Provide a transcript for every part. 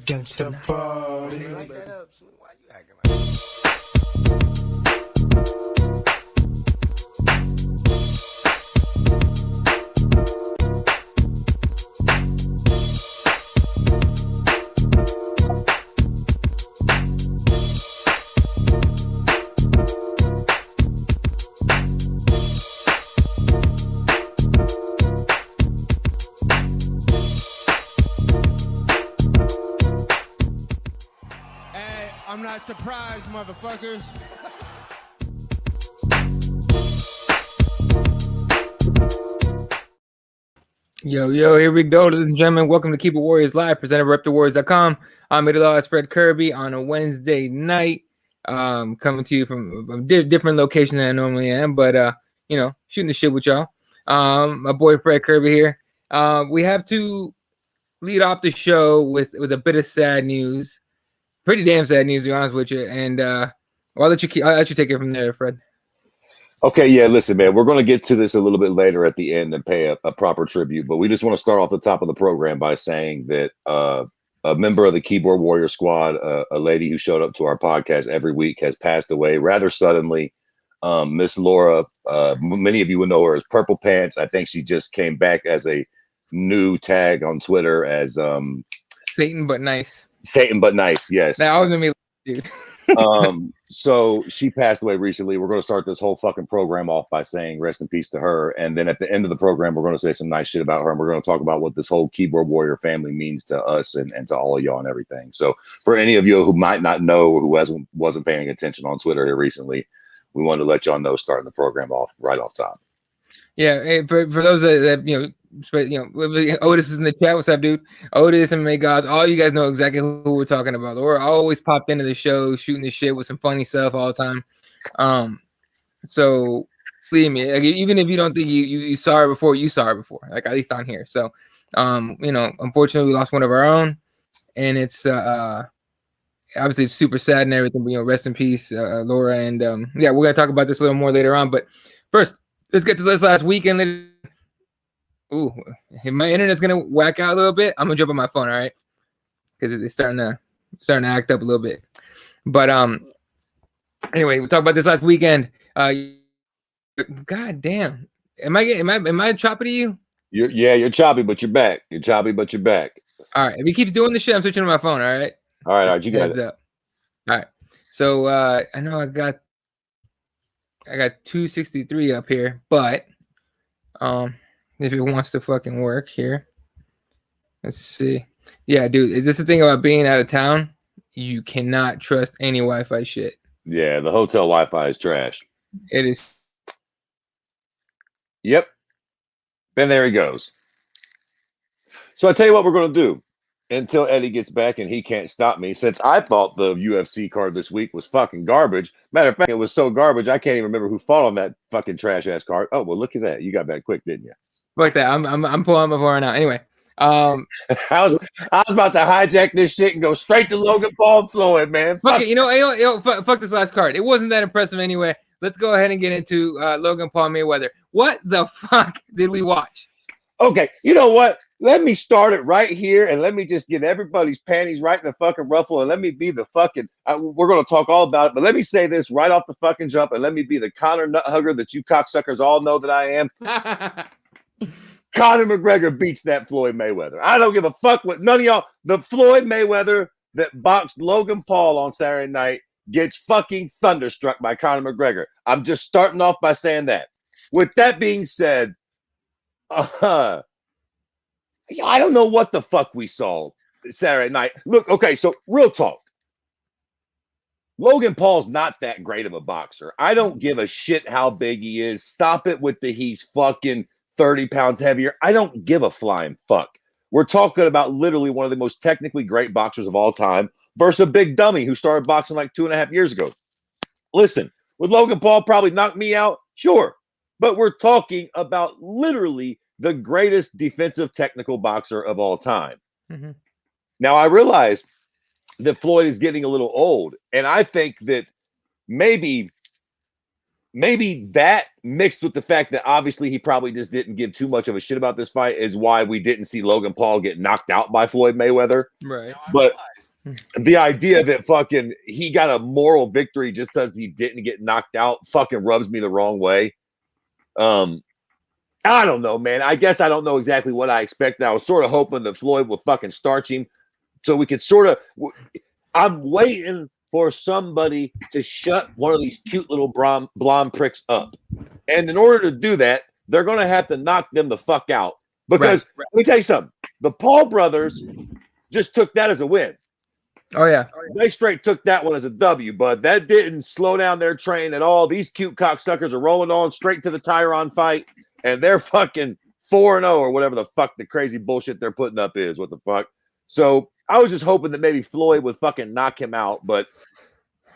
Gangsta party. Like that up. Why you acting like that? I'm not surprised, motherfuckers. Yo, here we go, ladies and gentlemen. Welcome to Keep It Warriors Live, presented by RepTheWarriors.com. I'm Middle-Class Fred Kirby on a Wednesday night, coming to you from a different location than I normally am, but, shooting the shit with y'all. My boy Fred Kirby here. We have to lead off the show with a bit of sad news. Pretty damn sad news, to be honest with you. And I'll let you take it from there, Fred. Okay, yeah, listen, man, we're going to get to this a little bit later at the end and pay a proper tribute, but we just want to start off the top of the program by saying that a member of the Keyboard Warrior Squad, a lady who showed up to our podcast every week, has passed away rather suddenly. Miss Laura, many of you will know her as Purple Pants. I think she just came back as a new tag on Twitter as Satan but nice. Satan but nice, yes. That was gonna be, dude. So she passed away recently. We're going to start this whole fucking program off by saying rest in peace to her, and then at the end of the program we're going to say some nice shit about her, and we're going to talk about what this whole Keyboard Warrior family means to us and to all of y'all and everything. So for any of you who might not know or who wasn't paying attention on Twitter here recently, we wanted to let y'all know starting the program off right off top. Yeah, for those that Otis is in the chat. What's up, dude? Otis and May Gods. All you guys know exactly who we're talking about. We're always popped into the show, shooting the shit with some funny stuff all the time. So believe me, like, even if you don't think you saw her before, you saw her before. Like at least on here. So, unfortunately, we lost one of our own, and it's obviously it's super sad and everything. But rest in peace, Laura. And we're gonna talk about this a little more later on. But first, let's get to this last weekend. Ooh, if my internet's gonna whack out a little bit, I'm gonna jump on my phone, all right? Because it's starting to act up a little bit. But anyway, we talked about this last weekend. God damn, am I choppy to you? You're choppy, but you're back. You're choppy, but you're back. All right, if he keeps doing this shit, I'm switching to my phone. All right. All right, you got it. Up. All right. So I know I got 263 up here, but if it wants to fucking work here, let's see. Yeah, dude, is this the thing about being out of town? You cannot trust any Wi-Fi shit. Yeah, the hotel Wi-Fi is trash. It is. Yep. Then there he goes. So I tell you what we're going to do until Eddie gets back and he can't stop me, since I thought the UFC card this week was fucking garbage. Matter of fact, it was so garbage I can't even remember who fought on that fucking trash ass card. Oh, well, look at that. You got back quick, didn't you? Fuck that. I'm pulling my phone now. Anyway, I was about to hijack this shit and go straight to Logan Paul and Floyd, man. Fuck it. Fuck this last card. It wasn't that impressive anyway. Let's go ahead and get into Logan Paul Mayweather. What the fuck did we watch? Okay, you know what? Let me start it right here, and let me just get everybody's panties right in the fucking ruffle, and let me be the fucking. We're gonna talk all about it, but let me say this right off the fucking jump, and let me be the Conor nut hugger that you cocksuckers all know that I am. Conor McGregor beats that Floyd Mayweather. I don't give a fuck what none of y'all. The Floyd Mayweather that boxed Logan Paul on Saturday night gets fucking thunderstruck by Conor McGregor. I'm just starting off by saying that. With that being said, I don't know what the fuck we saw Saturday night. Look, okay, so real talk. Logan Paul's not that great of a boxer. I don't give a shit how big he is. Stop it with the he's fucking 30 pounds heavier. I don't give a flying fuck. We're talking about literally one of the most technically great boxers of all time versus a big dummy who started boxing like 2.5 years ago. Listen, would Logan Paul probably knock me out? Sure. But we're talking about literally the greatest defensive technical boxer of all time. Mm-hmm. Now, I realize that Floyd is getting a little old, and I think that maybe that mixed with the fact that obviously he probably just didn't give too much of a shit about this fight is why we didn't see Logan Paul get knocked out by Floyd Mayweather. Right. But the idea that fucking he got a moral victory just because he didn't get knocked out fucking rubs me the wrong way. I don't know, man. I guess I don't know exactly what I expected. I was sort of hoping that Floyd would fucking starch him so we could sort of. I'm waiting for somebody to shut one of these cute little blonde pricks up. And in order to do that, they're going to have to knock them the fuck out. Because let me tell you something. The Paul brothers just took that as a win. Oh, yeah. They straight took that one as a W, but that didn't slow down their train at all. These cute cocksuckers are rolling on straight to the Tyron fight, and they're fucking 4-0 or whatever the fuck the crazy bullshit they're putting up is. What the fuck? So I was just hoping that maybe Floyd would fucking knock him out, but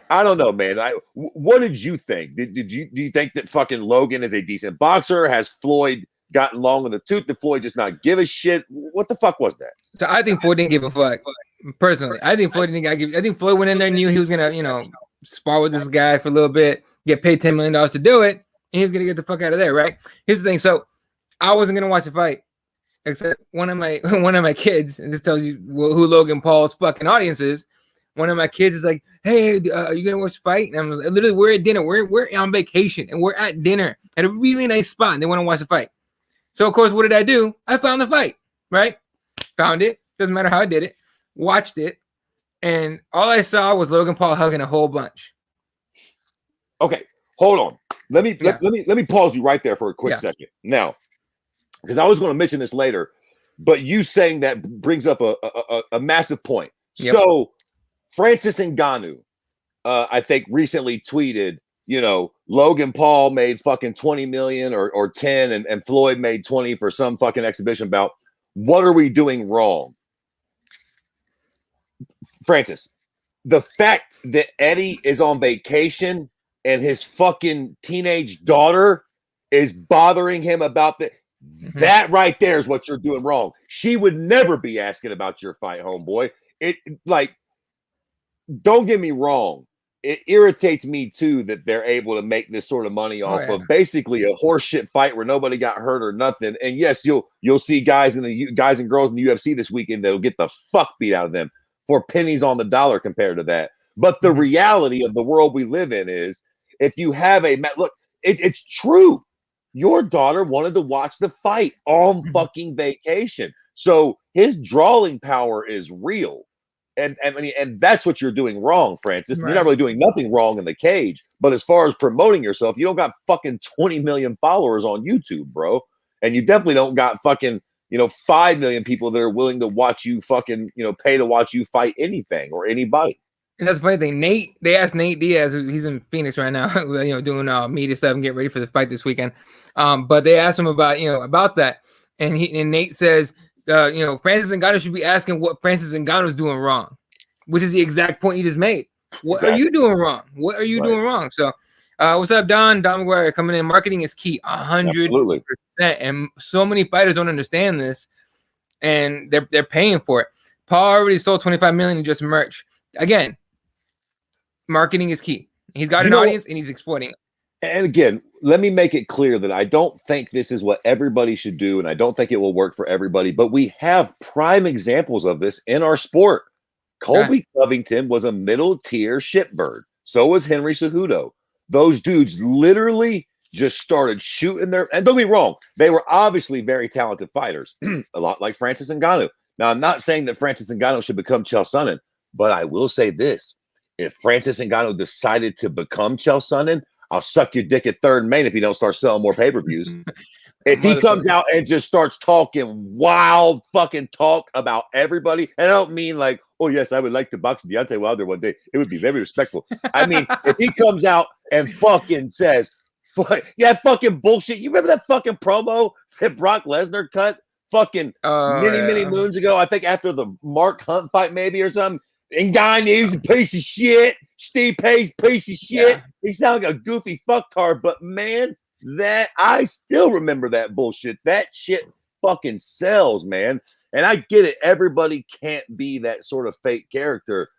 I don't know, man. What did you think? Do you think that fucking Logan is a decent boxer? Has Floyd gotten long in the tooth? Did Floyd just not give a shit? What the fuck was that? So I think Floyd didn't give a fuck. Personally, I think Floyd didn't give. I think Floyd went in there, knew he was gonna, spar with this guy for a little bit, get paid $10 million to do it, and he was gonna get the fuck out of there, right? Here's the thing. So I wasn't gonna watch the fight, except one of my kids, and this tells you who Logan Paul's fucking audience is. One of my kids is like, "Hey, are you gonna watch the fight?" And I'm like, literally, we're at dinner. We're on vacation, and we're at dinner at a really nice spot, and they want to watch the fight. So of course, what did I do? I found the fight, right? Found it. Doesn't matter how I did it. Watched it, and all I saw was Logan Paul hugging a whole bunch. Okay, hold on. Let me pause you right there for a quick second. Now, because I was going to mention this later, but you saying that brings up a massive point. Yep. So Francis Ngannou, I think recently tweeted, Logan Paul made fucking 20 million or 10 and Floyd made 20 for some fucking exhibition bout. What are we doing wrong? Francis, the fact that Eddie is on vacation and his fucking teenage daughter is bothering him about that right there is what you're doing wrong. She would never be asking about your fight, homeboy. Don't get me wrong. It irritates me too that they're able to make this sort of money off of basically a horseshit fight where nobody got hurt or nothing. And yes, you'll see guys and girls in the UFC this weekend that'll get the fuck beat out of them for pennies on the dollar compared to that. But the reality of the world we live in is if you have it's true. Your daughter wanted to watch the fight on fucking vacation. So his drawing power is real. And that's what you're doing wrong, Francis. Right. You're not really doing nothing wrong in the cage. But as far as promoting yourself, you don't got fucking 20 million followers on YouTube, bro. And you definitely don't got fucking 5 million people that are willing to watch you fucking, pay to watch you fight anything or anybody. And that's the funny thing. They asked Nate Diaz, he's in Phoenix right now, doing media stuff and getting ready for the fight this weekend. But they asked him about that. And Nate says, Francis Ngannou should be asking what Francis Ngannou is doing wrong, which is the exact point you just made. What are you doing wrong? What are you doing wrong? So, what's up, Don McGuire coming in? Marketing is key, 100%. And so many fighters don't understand this, and they're paying for it. Paul already sold 25 million in just merch. Again, marketing is key. He's got an audience, and he's exploiting it. And again, let me make it clear that I don't think this is what everybody should do, and I don't think it will work for everybody, but we have prime examples of this in our sport. Colby Covington was a middle-tier shitbird. So was Henry Cejudo. Those dudes literally just started shooting and don't be wrong, they were obviously very talented fighters, a lot like Francis Ngannou. Now, I'm not saying that Francis Ngannou should become Chael Sonnen, but I will say this. If Francis Ngannou decided to become Chael Sonnen, I'll suck your dick at Third Main if you don't start selling more pay-per-views. If he comes out and just starts talking wild fucking talk about everybody, and I don't mean like, oh, yes, I would like to box Deontay Wilder one day. It would be very respectful. I mean, if he comes out and fucking says, fucking bullshit. You remember that fucking promo that Brock Lesnar cut fucking many moons ago? I think after the Mark Hunt fight maybe or something. And Gagne's a piece of shit. Steve Pay's piece of shit. Yeah. He sounds like a goofy fucktard, but man, that I still remember that bullshit. That shit fucking sells, man. And I get it. Everybody can't be that sort of fake character,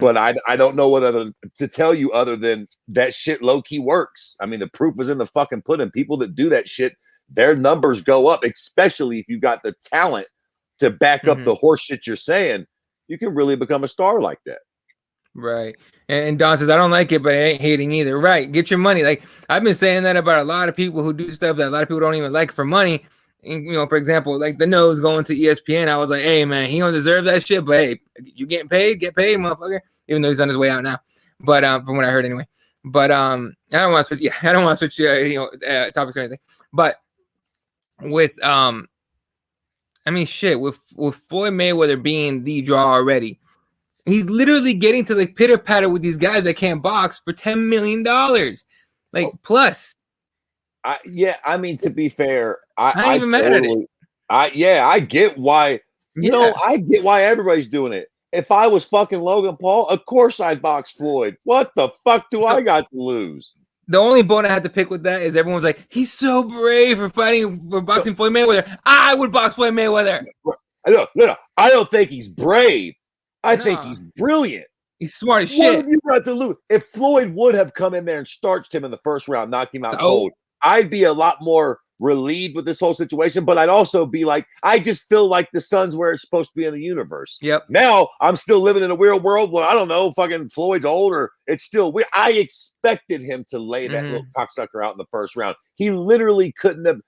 but I don't know what to tell you other than that shit low key works. I mean, the proof is in the fucking pudding. People that do that shit, their numbers go up, especially if you got the talent to back up the horse shit you're saying. you can really become a star like that. Right. And Don says, I don't like it, but I ain't hating either. Right. Get your money. Like, I've been saying that about a lot of people who do stuff that a lot of people don't even like for money. And, you know, for example, like the nose going to ESPN. I was like, hey, man, he don't deserve that shit. But hey, you getting paid? Get paid, motherfucker. Even though he's on his way out now. But from what I heard anyway. But I don't want to switch. Yeah, I don't want to switch. Topics or anything. But with I mean, shit. With Floyd Mayweather being the draw already. He's literally getting to like pitter patter with these guys that can't box for $10 million, like plus. I mean, to be fair, I ain't even mad at it. I get why. Yeah. No, I get why everybody's doing it. If I was fucking Logan Paul, of course I'd box Floyd. What the fuck do I got to lose? The only bone I had to pick with that is everyone's like, he's so brave for boxing Floyd Mayweather. I would box Floyd Mayweather. No. I don't think he's brave. I think he's brilliant. He's smart as shit. What have you got to lose? If Floyd would have come in there and starched him in the first round, knocked him out cold, I'd be a lot more relieved with this whole situation. But I'd also be like, I just feel like the sun's where it's supposed to be in the universe. Yep. Now I'm still living in a weird world where I don't know, fucking Floyd's old or it's still weird. I expected him to lay that little cocksucker out in the first round. He literally couldn't have.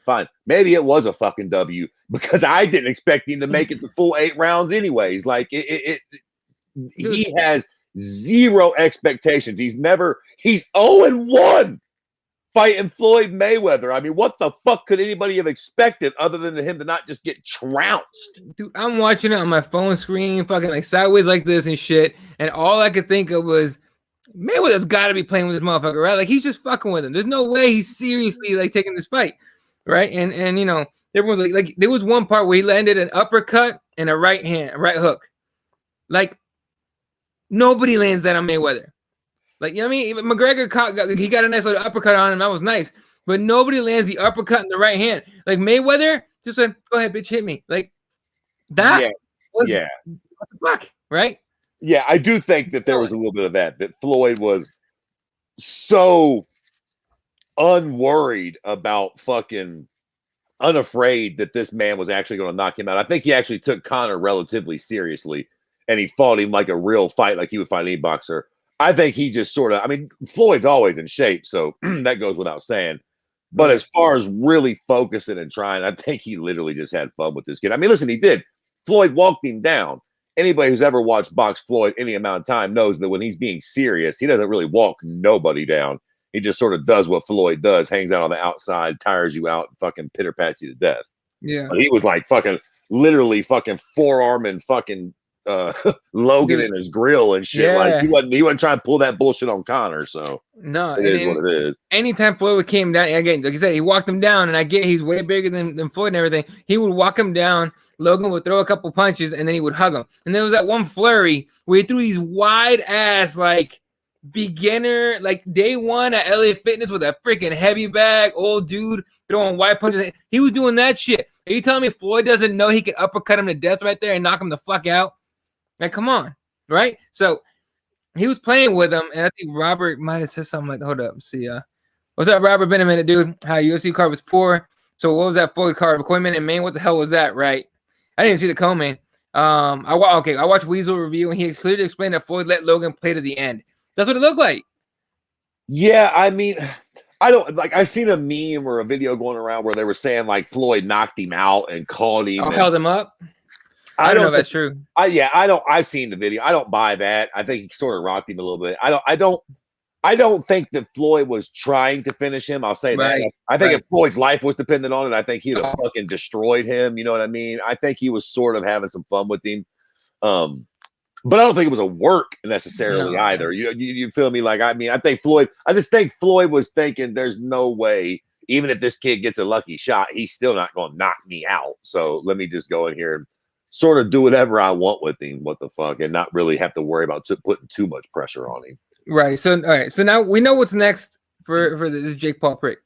Fine. Maybe it was a fucking W because I didn't expect him to make it the full 8 rounds anyways. Like he has zero expectations. He's 0-1 fighting Floyd Mayweather. I mean, what the fuck could anybody have expected other than him to not just get trounced? Dude, I'm watching it on my phone screen, fucking like sideways like this and shit. And all I could think of was Mayweather's got to be playing with this motherfucker, right? Like he's just fucking with him. There's no way he's seriously like taking this fight. Right. And you know, everyone's like there was one part where he landed an uppercut and a right hook. Like nobody lands that on Mayweather. Like, you know what I mean? Even McGregor he got a nice little uppercut on him. That was nice. But nobody lands the uppercut in the right hand. Like Mayweather just went, go ahead, bitch, hit me. Like that what the fuck, right? Yeah, I do think that there was a little bit of that Floyd was so unworried about fucking unafraid that this man was actually going to knock him out. I think he actually took Conor relatively seriously and he fought him like a real fight, like he would fight any boxer. I think he just sort of, I mean, Floyd's always in shape, so that goes without saying. But as far as really focusing and trying, I think he literally just had fun with this kid. I mean, listen, he did. Floyd walked him down. Anybody who's ever watched box Floyd any amount of time knows that when he's being serious, he doesn't really walk nobody down. He just sort of does what Floyd does, hangs out on the outside, tires you out, and fucking pitter-pats you to death. Yeah. But he was like fucking literally fucking forearming fucking Logan in his grill and shit. Yeah. Like he wasn't trying to pull that bullshit on Conor. So no, it is what it is. Anytime Floyd came down, again, like I said, he walked him down, and I get he's way bigger than Floyd and everything. He would walk him down. Logan would throw a couple punches, and then he would hug him. And there was that one flurry where he threw these wide ass like beginner, like day one at LA Fitness with a freaking heavy bag, old dude throwing wide punches. He was doing that shit. Are you telling me Floyd doesn't know he could uppercut him to death right there and knock him the fuck out? Like, come on, right? So he was playing with him, and I think Robert might have said something like, hold up, see, what's up, Robert? Been a minute, dude. How UFC card was poor. So what was that Floyd card? McCoyman and Maine, what the hell was that, right? I didn't even see the co-main. I watched Weasel review, and he clearly explained that Floyd let Logan play to the end. That's what it looked like. Yeah, I mean, I don't like. I seen a meme or a video going around where they were saying like Floyd knocked him out and called him, held him up. I don't know if that's true. I've seen the video. I don't buy that. I think he sort of rocked him a little bit. I don't think that Floyd was trying to finish him. I'll say that. I think if Floyd's life was dependent on it, I think he'd have fucking destroyed him. You know what I mean? I think he was sort of having some fun with him. But I don't think it was a work necessarily either. You feel me? Like, I mean, I just think Floyd was thinking there's no way, even if this kid gets a lucky shot, he's still not going to knock me out. So let me just go in here and sort of do whatever I want with him. What the fuck? And not really have to worry about putting too much pressure on him. Right. So, all right. So now we know what's next for this Jake Paul prick.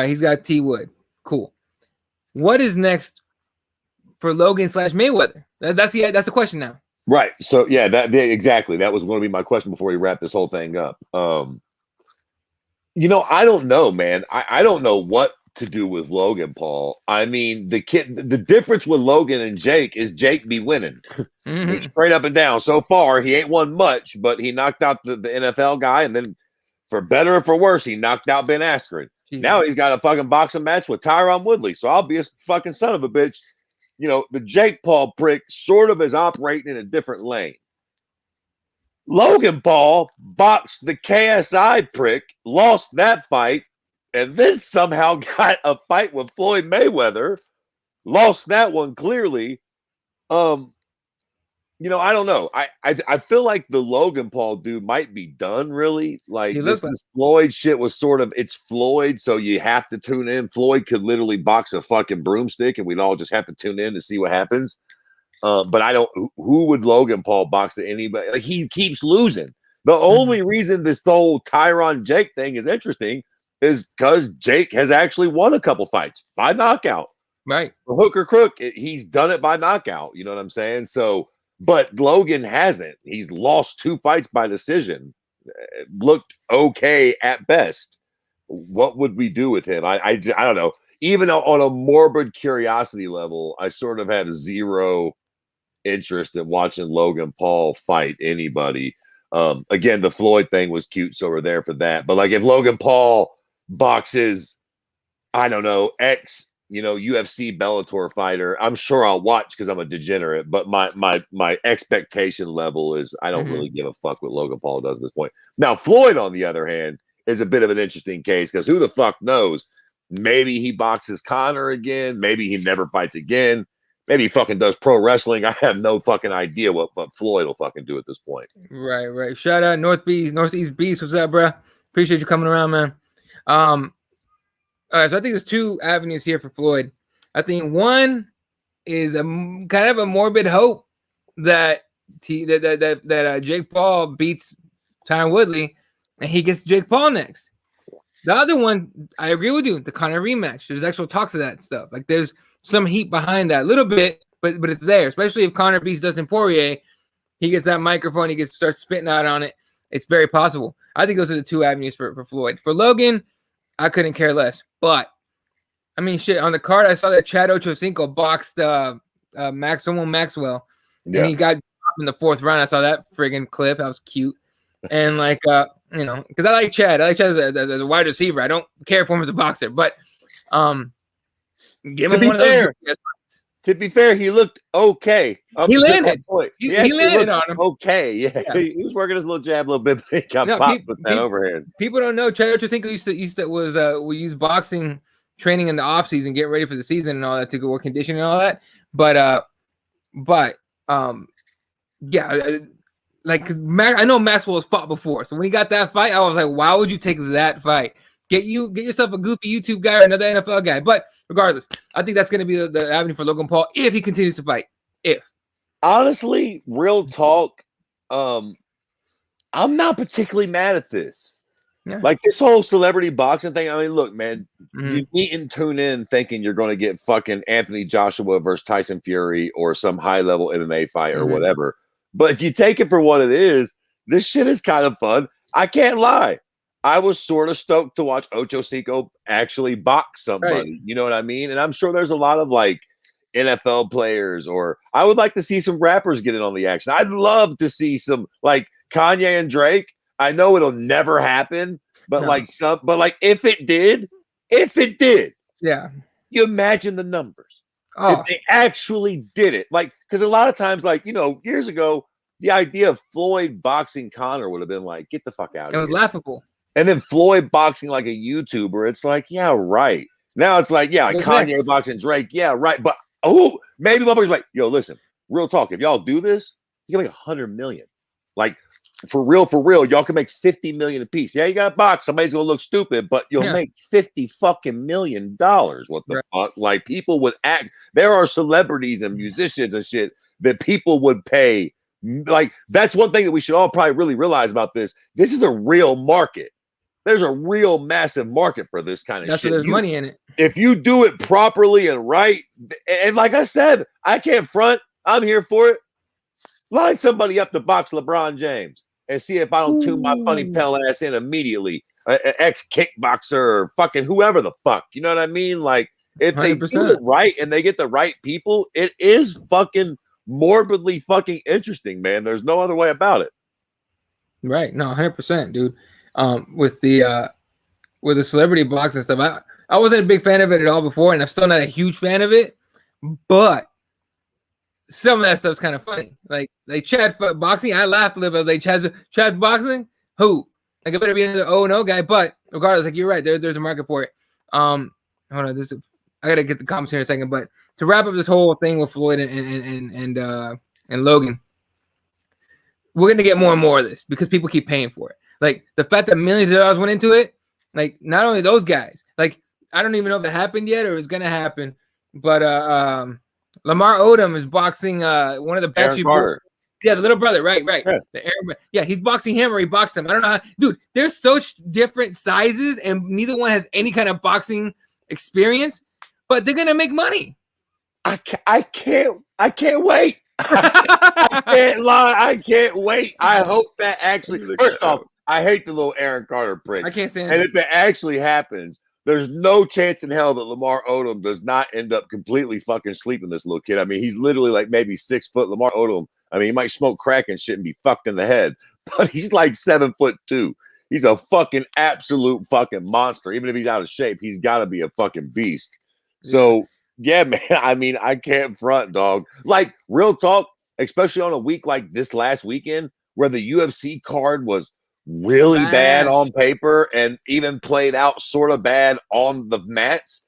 He's got T Wood. Cool. What is next for Logan / Mayweather? That's the question now. Right. So yeah, exactly. That was going to be my question before we wrap this whole thing up. I don't know, man. I don't know what to do with Logan Paul. I mean, the difference with Logan and Jake is Jake be winning. He's straight up and down. So far, he ain't won much, but he knocked out the NFL guy, and then for better or for worse, he knocked out Ben Askren. Jesus. Now he's got a fucking boxing match with Tyron Woodley. So I'll be a fucking son of a bitch. You know, the Jake Paul prick sort of is operating in a different lane. Logan Paul boxed the KSI prick, lost that fight, and then somehow got a fight with Floyd Mayweather, lost that one clearly. You know, I don't know. I feel like the Logan Paul dude might be done, really. Like this Floyd shit was sort of, it's Floyd, so you have to tune in. Floyd could literally box a fucking broomstick, and we'd all just have to tune in to see what happens. But I don't. Who would Logan Paul box to anybody? Like, he keeps losing. The only reason this whole Tyron Jake thing is interesting is because Jake has actually won a couple fights by knockout. Right. For hook or crook, he's done it by knockout. You know what I'm saying? So. But Logan hasn't. He's lost 2 fights by decision. Looked okay at best. What would we do with him? I don't know. Even on a morbid curiosity level, I sort of have zero interest in watching Logan Paul fight anybody. Again, the Floyd thing was cute, so we're there for that. But like, if Logan Paul boxes, I don't know, UFC Bellator fighter, I'm sure I'll watch because I'm a degenerate, but my expectation level is I don't really give a fuck what Logan Paul does at this point. Now, Floyd, on the other hand, is a bit of an interesting case because who the fuck knows? Maybe he boxes Conor again. Maybe he never fights again. Maybe he fucking does pro wrestling. I have no fucking idea what Floyd will fucking do at this point. Right. Shout out Northeast Beast. What's up, bro? Appreciate you coming around, man. All right, so I think there's 2 avenues here for Floyd. I think one is a kind of a morbid hope that Jake Paul beats Tyron Woodley and he gets Jake Paul next. The other one, I agree with you, the Conor rematch. There's actual talks of that stuff. Like, there's some heat behind that, a little bit, but it's there. Especially if Conor beats Dustin Poirier, he gets that microphone, he starts spitting out on it. It's very possible. I think those are the 2 avenues for Floyd. For Logan, I couldn't care less. But, I mean, shit, on the card, I saw that Chad Ochocinco boxed Maxwell. Yeah. And he got in the 4th round. I saw that friggin' clip. That was cute. And, like, you know, because I like Chad. I like Chad as a wide receiver. I don't care for him as a boxer. But give him one of those. To be fair, he looked okay. He landed. He landed on him. Okay, yeah. He was working his little jab a little bit, but he got popped with that overhand. People don't know. Chad Ochocinco we use boxing training in the off season, get ready for the season and all that to go work conditioning and all that. But yeah, like, cause I know Maxwell has fought before, so when he got that fight, I was like, why would you take that fight? Get yourself a goofy YouTube guy or another NFL guy. But regardless, I think that's going to be the avenue for Logan Paul if he continues to fight. Honestly, real talk, I'm not particularly mad at this. Yeah. Like, this whole celebrity boxing thing. I mean, look, man, you needn't tune in thinking you're going to get fucking Anthony Joshua versus Tyson Fury or some high-level MMA fight or whatever. But if you take it for what it is, this shit is kind of fun. I can't lie. I was sort of stoked to watch Ochocinco actually box somebody. Right. You know what I mean? And I'm sure there's a lot of, like, NFL players, or I would like to see some rappers get in on the action. I'd love to see some, like, Kanye and Drake. I know it'll never happen, but if it did, yeah, you imagine the numbers. If they actually did it, like, because a lot of times, like, you know, years ago, the idea of Floyd boxing Conor would have been like, get the fuck out of here. It was laughable. And then Floyd boxing like a YouTuber, it's like, yeah, right. Now it's like, yeah, Kanye boxing Drake, yeah, right. But maybe motherfuckers like, yo, listen, real talk. If y'all do this, you can make $100 million. Like, for real, y'all can make $50 million a piece. Yeah, you got a box. Somebody's gonna look stupid, but you'll make $50 fucking million. What the fuck? Like, people would act. There are celebrities and musicians and shit that people would pay. Like, that's one thing that we should all probably really realize about this. This is a real market. There's a real massive market for this kind of shit. There's money in it. If you do it properly and right, and like I said, I can't front. I'm here for it. Line somebody up to box LeBron James and see if I don't tune my funny pal ass in immediately. ex kickboxer or fucking whoever the fuck. You know what I mean? Like if they do 100%. it right and they get the right people, it is fucking morbidly fucking interesting, man. There's no other way about it. Right. No, 100%, dude. With the celebrity boxing stuff, I wasn't a big fan of it at all before, and I'm still not a huge fan of it. But some of that stuff's kind of funny. Like Chad boxing, I laughed a little bit. Like Chad's boxing, who? Like it better be another 0-0 guy. But regardless, like you're right, there's a market for it. Hold on, I gotta get the comments here in a second. But to wrap up this whole thing with Floyd and Logan, we're gonna get more and more of this because people keep paying for it. Like the fact that millions of dollars went into it, like not only those guys, like I don't even know if it happened yet or it's gonna happen, but Lamar Odom is boxing one of the Backstreet Boys. Yeah, the little brother, right. Yeah. He's boxing him or he boxed him. I don't know how, dude. They're such different sizes, and neither one has any kind of boxing experience, but they're gonna make money. I can't wait. I can't lie. I can't wait. I hope that actually. First off, I hate the little Aaron Carter prick. I can't stand it. And it. if it actually happens, there's no chance in hell that Lamar Odom does not end up completely fucking sleeping this little kid. I mean, he's literally like maybe 6 foot. Lamar Odom, I mean, he might smoke crack and shit and be fucked in the head, but he's like 7'2". He's a fucking absolute fucking monster. Even if he's out of shape, he's got to be a fucking beast. So, yeah, man, I mean, I can't front, dog. Like, real talk, especially on a week like this last weekend where the UFC card was really bad on paper and even played out sort of bad on the mats.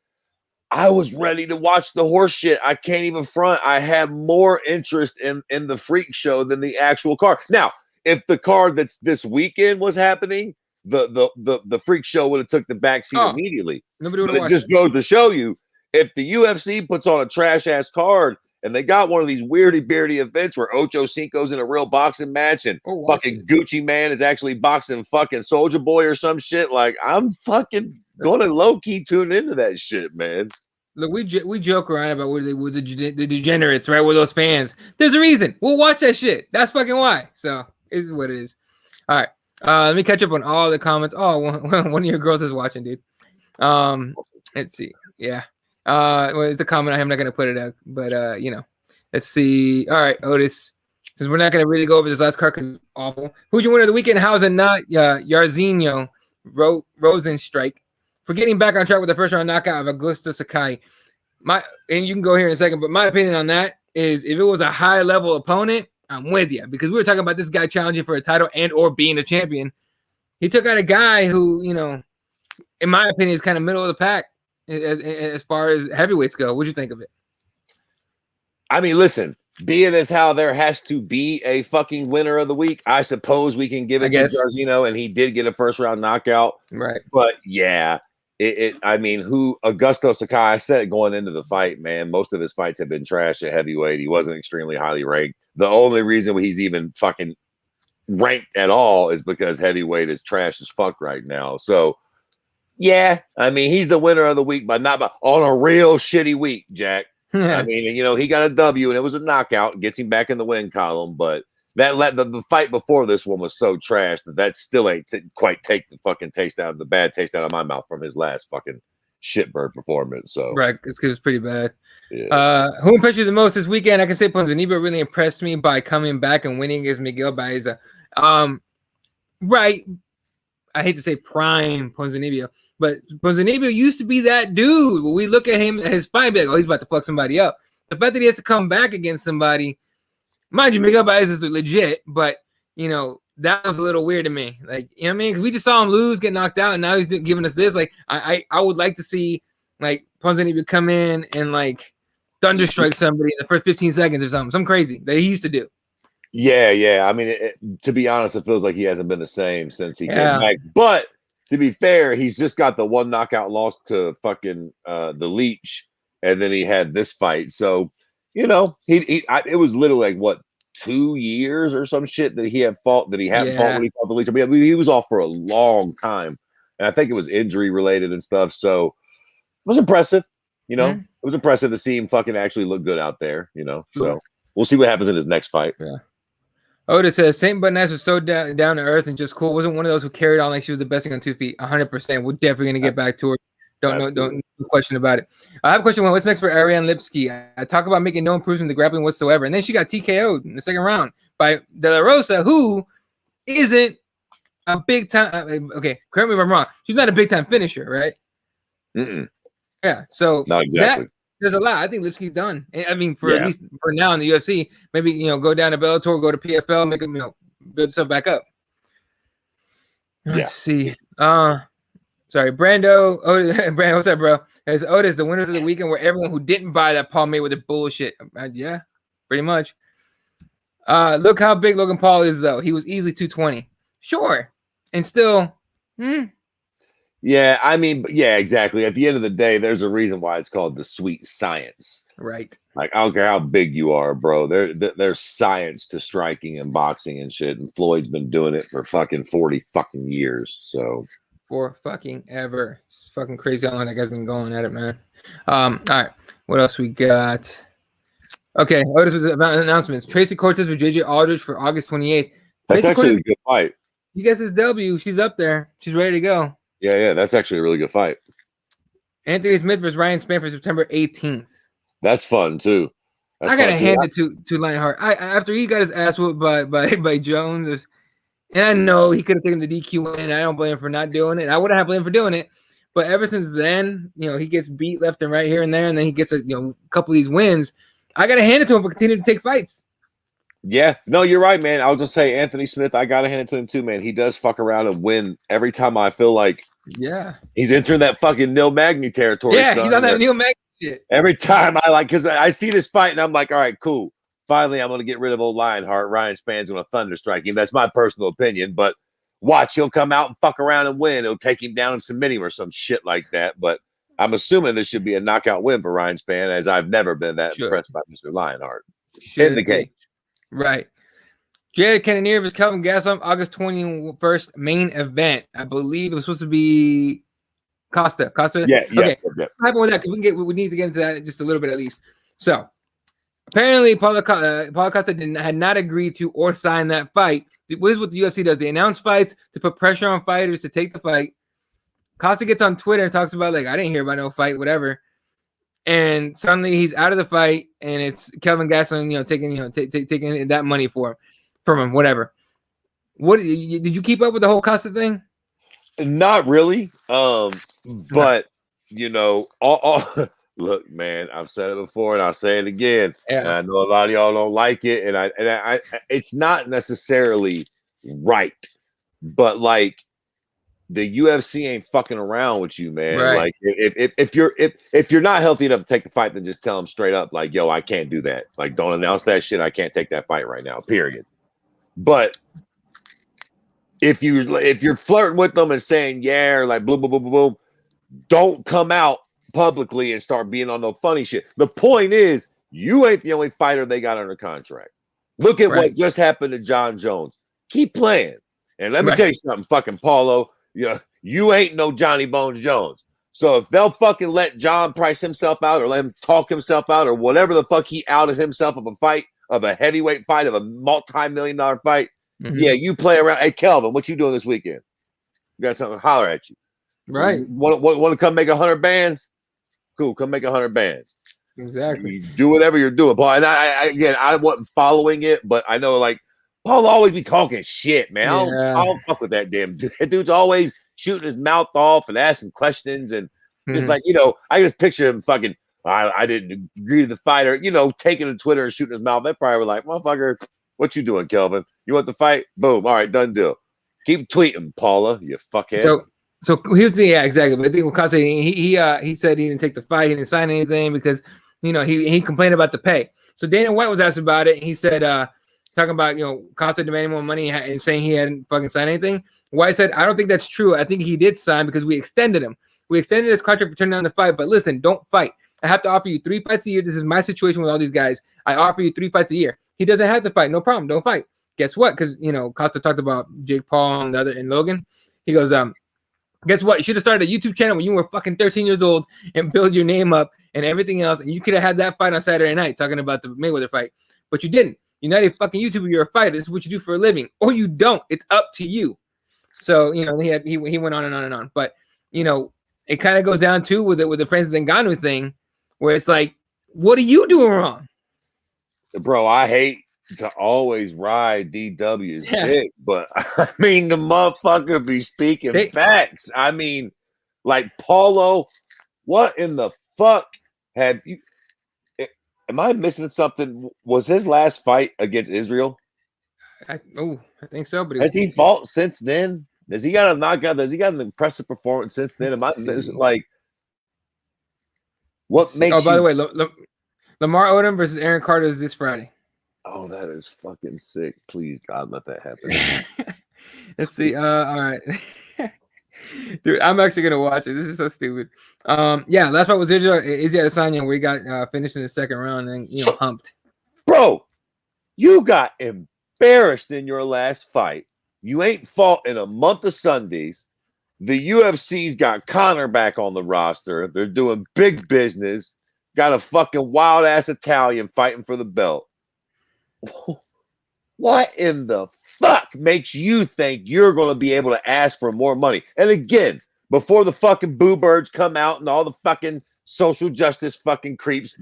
I was ready to watch the horse shit. I can't even front. I have more interest in the freak show than the actual card. Now, if the card that's this weekend was happening, the freak show would have took the backseat immediately. Nobody would have watched. It just goes to show you, if the UFC puts on a trash ass card and they got one of these weirdy beardy events where Ocho Cinco's in a real boxing match and fucking Gucci Man is actually boxing fucking Soldier Boy or some shit, like I'm fucking gonna low key tune into that shit, man. Look, we joke around about with the degenerates, right? With those fans, there's a reason. We'll watch that shit. That's fucking why. So it's what it is. All right, let me catch up on all the comments. Oh, one of your girls is watching, dude. Let's see. Yeah. Well, it's a comment. I'm not gonna put it out, but you know, let's see. All right, Otis. Since we're not gonna really go over this last card because it's awful. Who's your winner of the weekend? How is it not Yarzinho Rosenstrike for getting back on track with the first round knockout of Augusto Sakai? And you can go here in a second, but my opinion on that is if it was a high level opponent, I'm with you because we were talking about this guy challenging for a title and or being a champion. He took out a guy who, you know, in my opinion, is kind of middle of the pack. As far as heavyweights go, what'd you think of it? I mean, listen, being as how there has to be a fucking winner of the week, I suppose we can give it to Jairzinho, and he did get a first round knockout. Right. But yeah, I mean, Augusto Sakai, I said it going into the fight, man, most of his fights have been trash at heavyweight. He wasn't extremely highly ranked. The only reason he's even fucking ranked at all is because heavyweight is trash as fuck right now. So, yeah, I mean, he's the winner of the week, but not on a real shitty week, Jack. I mean, you know, he got a W and it was a knockout, gets him back in the win column. But the fight before this one was so trash that still ain't quite take the fucking the bad taste out of my mouth from his last fucking shitbird performance. So right, it's pretty bad. Yeah. Who impressed you the most this weekend? I can say Ponzinibbio really impressed me by coming back and winning against Miguel Baeza. Right. I hate to say prime Ponzinibbio, but Ponzinibbio used to be that dude. When we look at him at his fight, be like, oh, he's about to fuck somebody up. The fact that he has to come back against somebody, mind you, Miguel Baez is legit, but you know that was a little weird to me. Like, you know what I mean? Because we just saw him lose, get knocked out, and now he's giving us this. Like, I would like to see like Ponzinibbio come in and like thunderstrike somebody in the first 15 seconds or something crazy that he used to do. Yeah. I mean, to be honest, it feels like he hasn't been the same since he came back. But to be fair, he's just got the one knockout loss to fucking the Leech, and then he had this fight. So, you know, it was literally like what 2 years or some shit that he hadn't fought when he fought the Leech. I mean, he was off for a long time, and I think it was injury related and stuff. So it was impressive. You know, it was impressive to see him fucking actually look good out there. You know, so we'll see what happens in his next fight. Yeah. Otis says Saint Butness was so down to earth and just cool. Wasn't one of those who carried on like she was the best thing on 2 feet. 100%. We're definitely gonna get back to her. Don't no question about it. I have a question. What's next for Ariane Lipski? I talk about making no improvement in the grappling whatsoever, and then she got TKO'd in the second round by De La Rosa, who isn't a big time. Okay, correct me if I'm wrong. She's not a big time finisher, right? Yeah. So not exactly. There's a lot. I think Lipski's done. I mean, at least for now in the UFC, maybe go down to Bellator, go to PFL, make them build stuff back up. Let's see. Sorry, Brando. Brando, what's up, bro? It's Otis, the winners of the weekend were everyone who didn't buy that Paul Mayweather bullshit. Yeah, pretty much. Look how big Logan Paul is, though. He was easily 220. Sure, and still. Yeah, I mean, yeah, exactly. At the end of the day, there's a reason why it's called the sweet science. Right. Like, I don't care how big you are, bro. There's science to striking and boxing and shit. And Floyd's been doing it for fucking 40 fucking years. So for fucking ever. It's fucking crazy how long that guy's been going at it, man. All right. What else we got? Okay. Otis was about announcements. Tracy Cortez with JJ Aldrich for August 28th. That's Tracy actually Cortez, a good fight. He gets his W. She's up there. She's ready to go. Yeah, that's actually a really good fight. Anthony Smith versus Ryan Spann for September 18th. That's fun too. I gotta hand it to Lionheart. After he got his ass whooped by Jones, and I know he could have taken the DQ in. I don't blame him for not doing it. I wouldn't have blamed him for doing it. But ever since then, he gets beat left and right here and there, and then he gets a couple of these wins. I gotta hand it to him for continuing to take fights. Yeah, no, you're right, man. I'll just say Anthony Smith, I gotta hand it to him too, man. He does fuck around and win every time. I feel like he's entering that fucking Neil Magny territory. Yeah, he's on that Neil Magny shit. Every time because I see this fight and I'm like, all right, cool. Finally, I'm gonna get rid of old Lionheart. Ryan Spann's gonna thunderstrike him. That's my personal opinion, but watch, he'll come out and fuck around and win. He'll take him down and submit him or some shit like that. But I'm assuming this should be a knockout win for Ryan Spann, as I've never been that impressed by Mr. Lionheart in the game. Right. Jared Cannonier versus Kelvin Gastelum, August 21st, main event. I believe it was supposed to be Costa. Yeah. Okay. What happened with that? Because we need to get into that just a little bit at least. So apparently, Paulo Costa had not agreed to or sign that fight. This is what the UFC does. They announce fights to put pressure on fighters to take the fight. Costa gets on Twitter and talks about, I didn't hear about no fight, whatever. And suddenly he's out of the fight, and it's Kelvin Gastelum, taking that money from him, whatever. What did you keep up with the whole Costa thing? Not really. But look, man, I've said it before and I'll say it again. Yeah. And I know a lot of y'all don't like it, and I it's not necessarily right, but the UFC ain't fucking around with you, man. Right. Like if you're not healthy enough to take the fight, then just tell them straight up, yo, I can't do that. Don't announce that shit. I can't take that fight right now. Period. But if you're flirting with them and saying or boom, boom, boom, boom, boom, don't come out publicly and start being on no funny shit. The point is, you ain't the only fighter they got under contract. Look at what just happened to John Jones. Keep playing. And let me tell you something, fucking Paulo. You ain't no Johnny Bones Jones. So if they'll fucking let John price himself out or let him talk himself out or whatever the fuck he outed himself of a fight, of a heavyweight fight, of a multi-million-dollar fight, you play around. Hey, Kelvin, what you doing this weekend? You got something to holler at you. Right. Want to come make 100 bands? Cool, come make 100 bands. Exactly. You do whatever you're doing. Paul, and I wasn't following it, but I know Paul always be talking shit, man. I don't fuck with that damn dude. That dude's always shooting his mouth off and asking questions. And it's I just picture him fucking, I didn't agree to the fighter, taking to Twitter and shooting his mouth. They probably were like, motherfucker, what you doing, Kelvin? You want the fight? Boom. All right, done deal. Keep tweeting, Paula, you fuckhead. So here's the exactly. But I think Costa he said he didn't take the fight, he didn't sign anything because he complained about the pay. So Dana White was asked about it. He said talking about Costa demanding more money and saying he hadn't fucking signed anything. White said, I don't think that's true. I think he did sign because we extended him. We extended his contract for turning down the fight. But listen, don't fight. I have to offer you 3 fights a year. This is my situation with all these guys. I offer you 3 fights a year. He doesn't have to fight. No problem. Don't fight. Guess what? Because Costa talked about Jake Paul and Logan. He goes, guess what? You should have started a YouTube channel when you were fucking 13 years old and build your name up and everything else. And you could have had that fight on Saturday night talking about the Mayweather fight. But you didn't. You're not a fucking YouTuber. You're a fighter. This is what you do for a living, or you don't. It's up to you. So he went on and on and on. But it kind of goes down too with the Francis Ngannou thing, where it's like, what are you doing wrong, bro? I hate to always ride DW's dick, but I mean the motherfucker be speaking facts. I mean, like Paulo, what in the fuck have you? Am I missing something? Was his last fight against Israel? I think so. But has he fought since then? Has he got a knockout? Has he got an impressive performance since then? Am I missing, like, what makes? Oh, by the way, Lamar Odom versus Aaron Carter is this Friday. Oh, that is fucking sick. Please, God, let that happen. Let's see. All right. Dude, I'm actually gonna watch it. This is so stupid. Yeah, last fight was Izzy Adesanya, where he got finished in the second round and humped. Bro, you got embarrassed in your last fight. You ain't fought in a month of Sundays. The UFC's got Conor back on the roster. They're doing big business. Got a fucking wild ass Italian fighting for the belt. What in the fuck makes you think you're going to be able to ask for more money? And again, before the fucking boo birds come out and all the fucking social justice fucking creeps,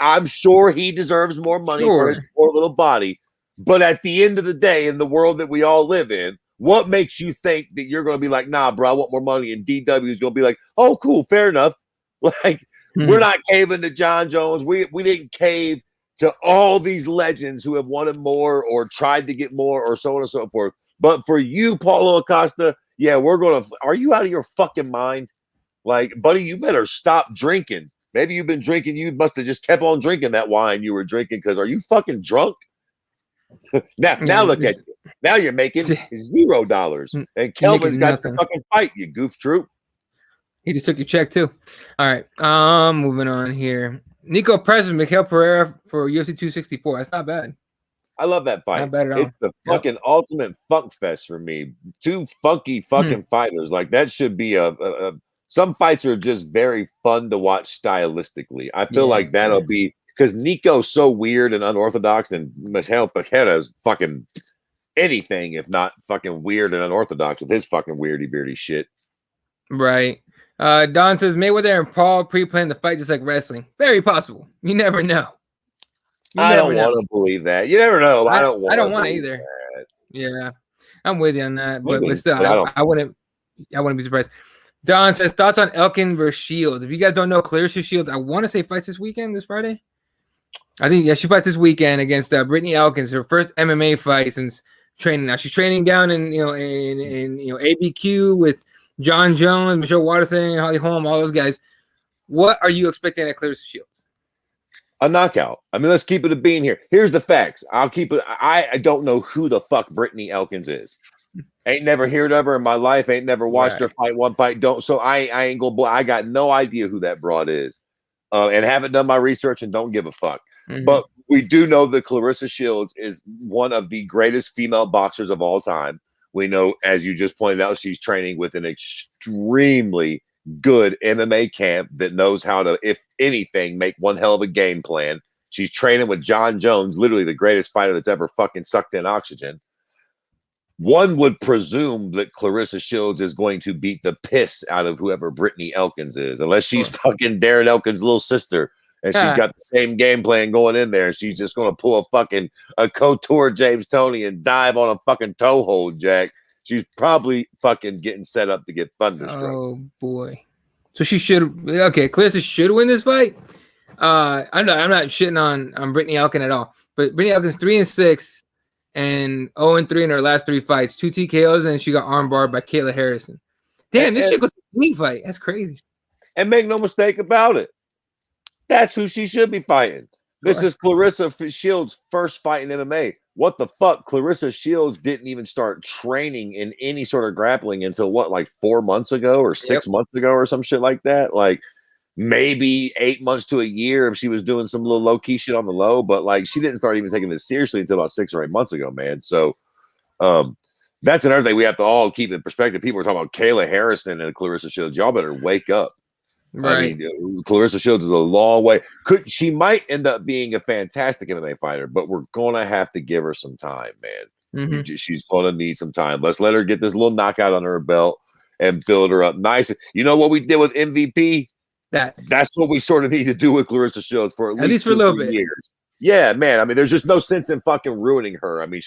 I'm sure he deserves more money for his poor little body. But at the end of the day, in the world that we all live in, what makes you think that you're going to be like, nah, bro, I want more money? And DW is going to be like, oh, cool, fair enough. Like, we're not caving to John Jones. We didn't cave to all these legends who have wanted more or tried to get more or so on and so forth. But for you, Paulo Acosta, yeah, are you out of your fucking mind? Like, buddy, you better stop drinking. Maybe you've been drinking. You must have just kept on drinking that wine you were drinking, because are you fucking drunk? Now look at you. Now you're making $0. And Kelvin's got the fucking fight, you goof troop. He just took your check too. All right. Moving on here. Nico Perez and Miguel Pereira for UFC 264. That's not bad. I love that fight. Not bad at all. It's the fucking ultimate funk fest for me. Two funky fucking fighters. Like, that should be some fights are just very fun to watch stylistically. I feel like that'll be, because Nico's so weird and unorthodox, and Miguel Pereira is fucking anything if not fucking weird and unorthodox with his fucking weirdy beardy shit. Right. Don says Mayweather and Paul pre-planned the fight just like wrestling. Very possible. You never know. I don't want to believe that. You never know. I don't want to either. That. Yeah, I'm with you on that. But still, I wouldn't be surprised. Don says thoughts on Elkin versus Shields. If you guys don't know, Clarissa Shields, I want to say fights this weekend, this Friday. I think she fights this weekend against Brittany Elkins, her first MMA fight since training. Now she's training down in ABQ with John Jones, Michelle Watterson, Holly Holm, all those guys. What are you expecting at Clarissa Shields? A knockout. I mean, let's keep it a bean here. Here's the facts. I'll keep it. I don't know who the fuck Brittany Elkins is. Ain't never heard of her in my life. Ain't never watched her fight one fight. So I ain't go. I got no idea who that broad is, and haven't done my research and don't give a fuck. But we do know that Clarissa Shields is one of the greatest female boxers of all time. We know, as you just pointed out, she's training with an extremely good MMA camp that knows how to, if anything, make one hell of a game plan. She's training with John Jones, literally the greatest fighter that's ever fucking sucked in oxygen. One would presume that Clarissa Shields is going to beat the piss out of whoever Brittany Elkins is, unless she's fucking Darren Elkins' little sister. And she's got the same game plan going in there. And she's just going to pull a couture James Toney and dive on a fucking toe hold, Jack. She's probably fucking getting set up to get thunderstruck. Oh, boy. So she should. Okay, Clarissa should win this fight. I'm not shitting on Brittany Elkin at all. But Brittany Elkin's 3-6 and 0-3 in her last 3 fights. 2 TKOs, and she got armbarred by Kayla Harrison. Damn, this shit goes to a fight. That's crazy. And make no mistake about it. That's who she should be fighting. This is Clarissa Shields' first fight in MMA. What the fuck? Clarissa Shields didn't even start training in any sort of grappling until like 4 months ago or 6 months ago or some shit like that. Like maybe 8 months to a year if she was doing some little low key shit on the low, but like she didn't start even taking this seriously until about 6 or 8 months ago, man. So that's another thing we have to all keep in perspective. People are talking about Kayla Harrison and Clarissa Shields. Y'all better wake up. I Right. mean, Clarissa Shields is a long way. She might end up being a fantastic MMA fighter, but we're gonna have to give her some time, man. She's gonna need some time. Let's let her get this little knockout under her belt and build her up nice. You know what we did with MVP? That's what we sort of need to do with Clarissa Shields for at least for a little 2-3 bit. years. Yeah, man. I mean, there's just no sense in fucking ruining her. I mean,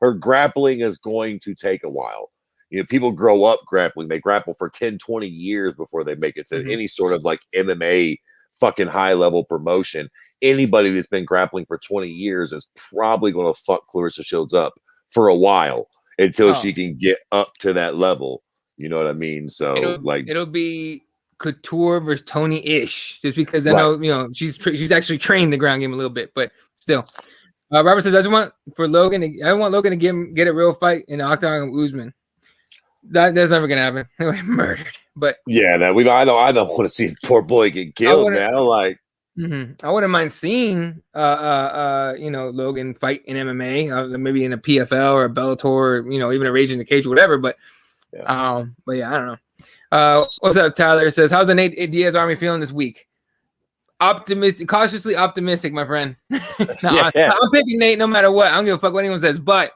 her grappling is going to take a while. You know, people grow up grappling. They grapple for 10, 20 years before they make it to any sort of like MMA fucking high level promotion. Anybody that's been grappling for 20 years is probably going to fuck Clarissa Shields up for a while until she can get up to that level. You know what I mean? So it'll be Couture versus Tony Ish, just because I know, you know, she's actually trained the ground game a little bit, but still. Robert says, I want Logan to get a real fight in the octagon with Usman. That's never gonna happen. Murdered, but yeah, man. I don't want to see the poor boy get killed, man. Like, I wouldn't mind seeing, you know, Logan fight in MMA, maybe in a PFL or a Bellator, or, you know, even a Rage in the Cage or whatever. But yeah, I don't know. What's up, Tyler? It says, how's the Nate Diaz army feeling this week? Optimistic, cautiously optimistic, my friend. I'm picking Nate no matter what. I don't give a fuck what anyone says, but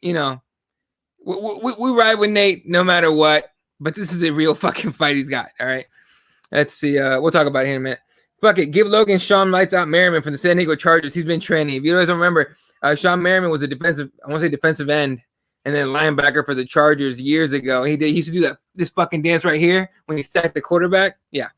you know. We ride with Nate no matter what, but this is a real fucking fight he's got. All right, let's see. We'll talk about it here in a minute. Fuck it. Give Logan Sean Lights Out Merriman from the San Diego Chargers. He's been training. If you guys don't remember, Sean Merriman was a defensive end and then linebacker for the Chargers years ago. He used to do this fucking dance right here when he sacked the quarterback. Yeah.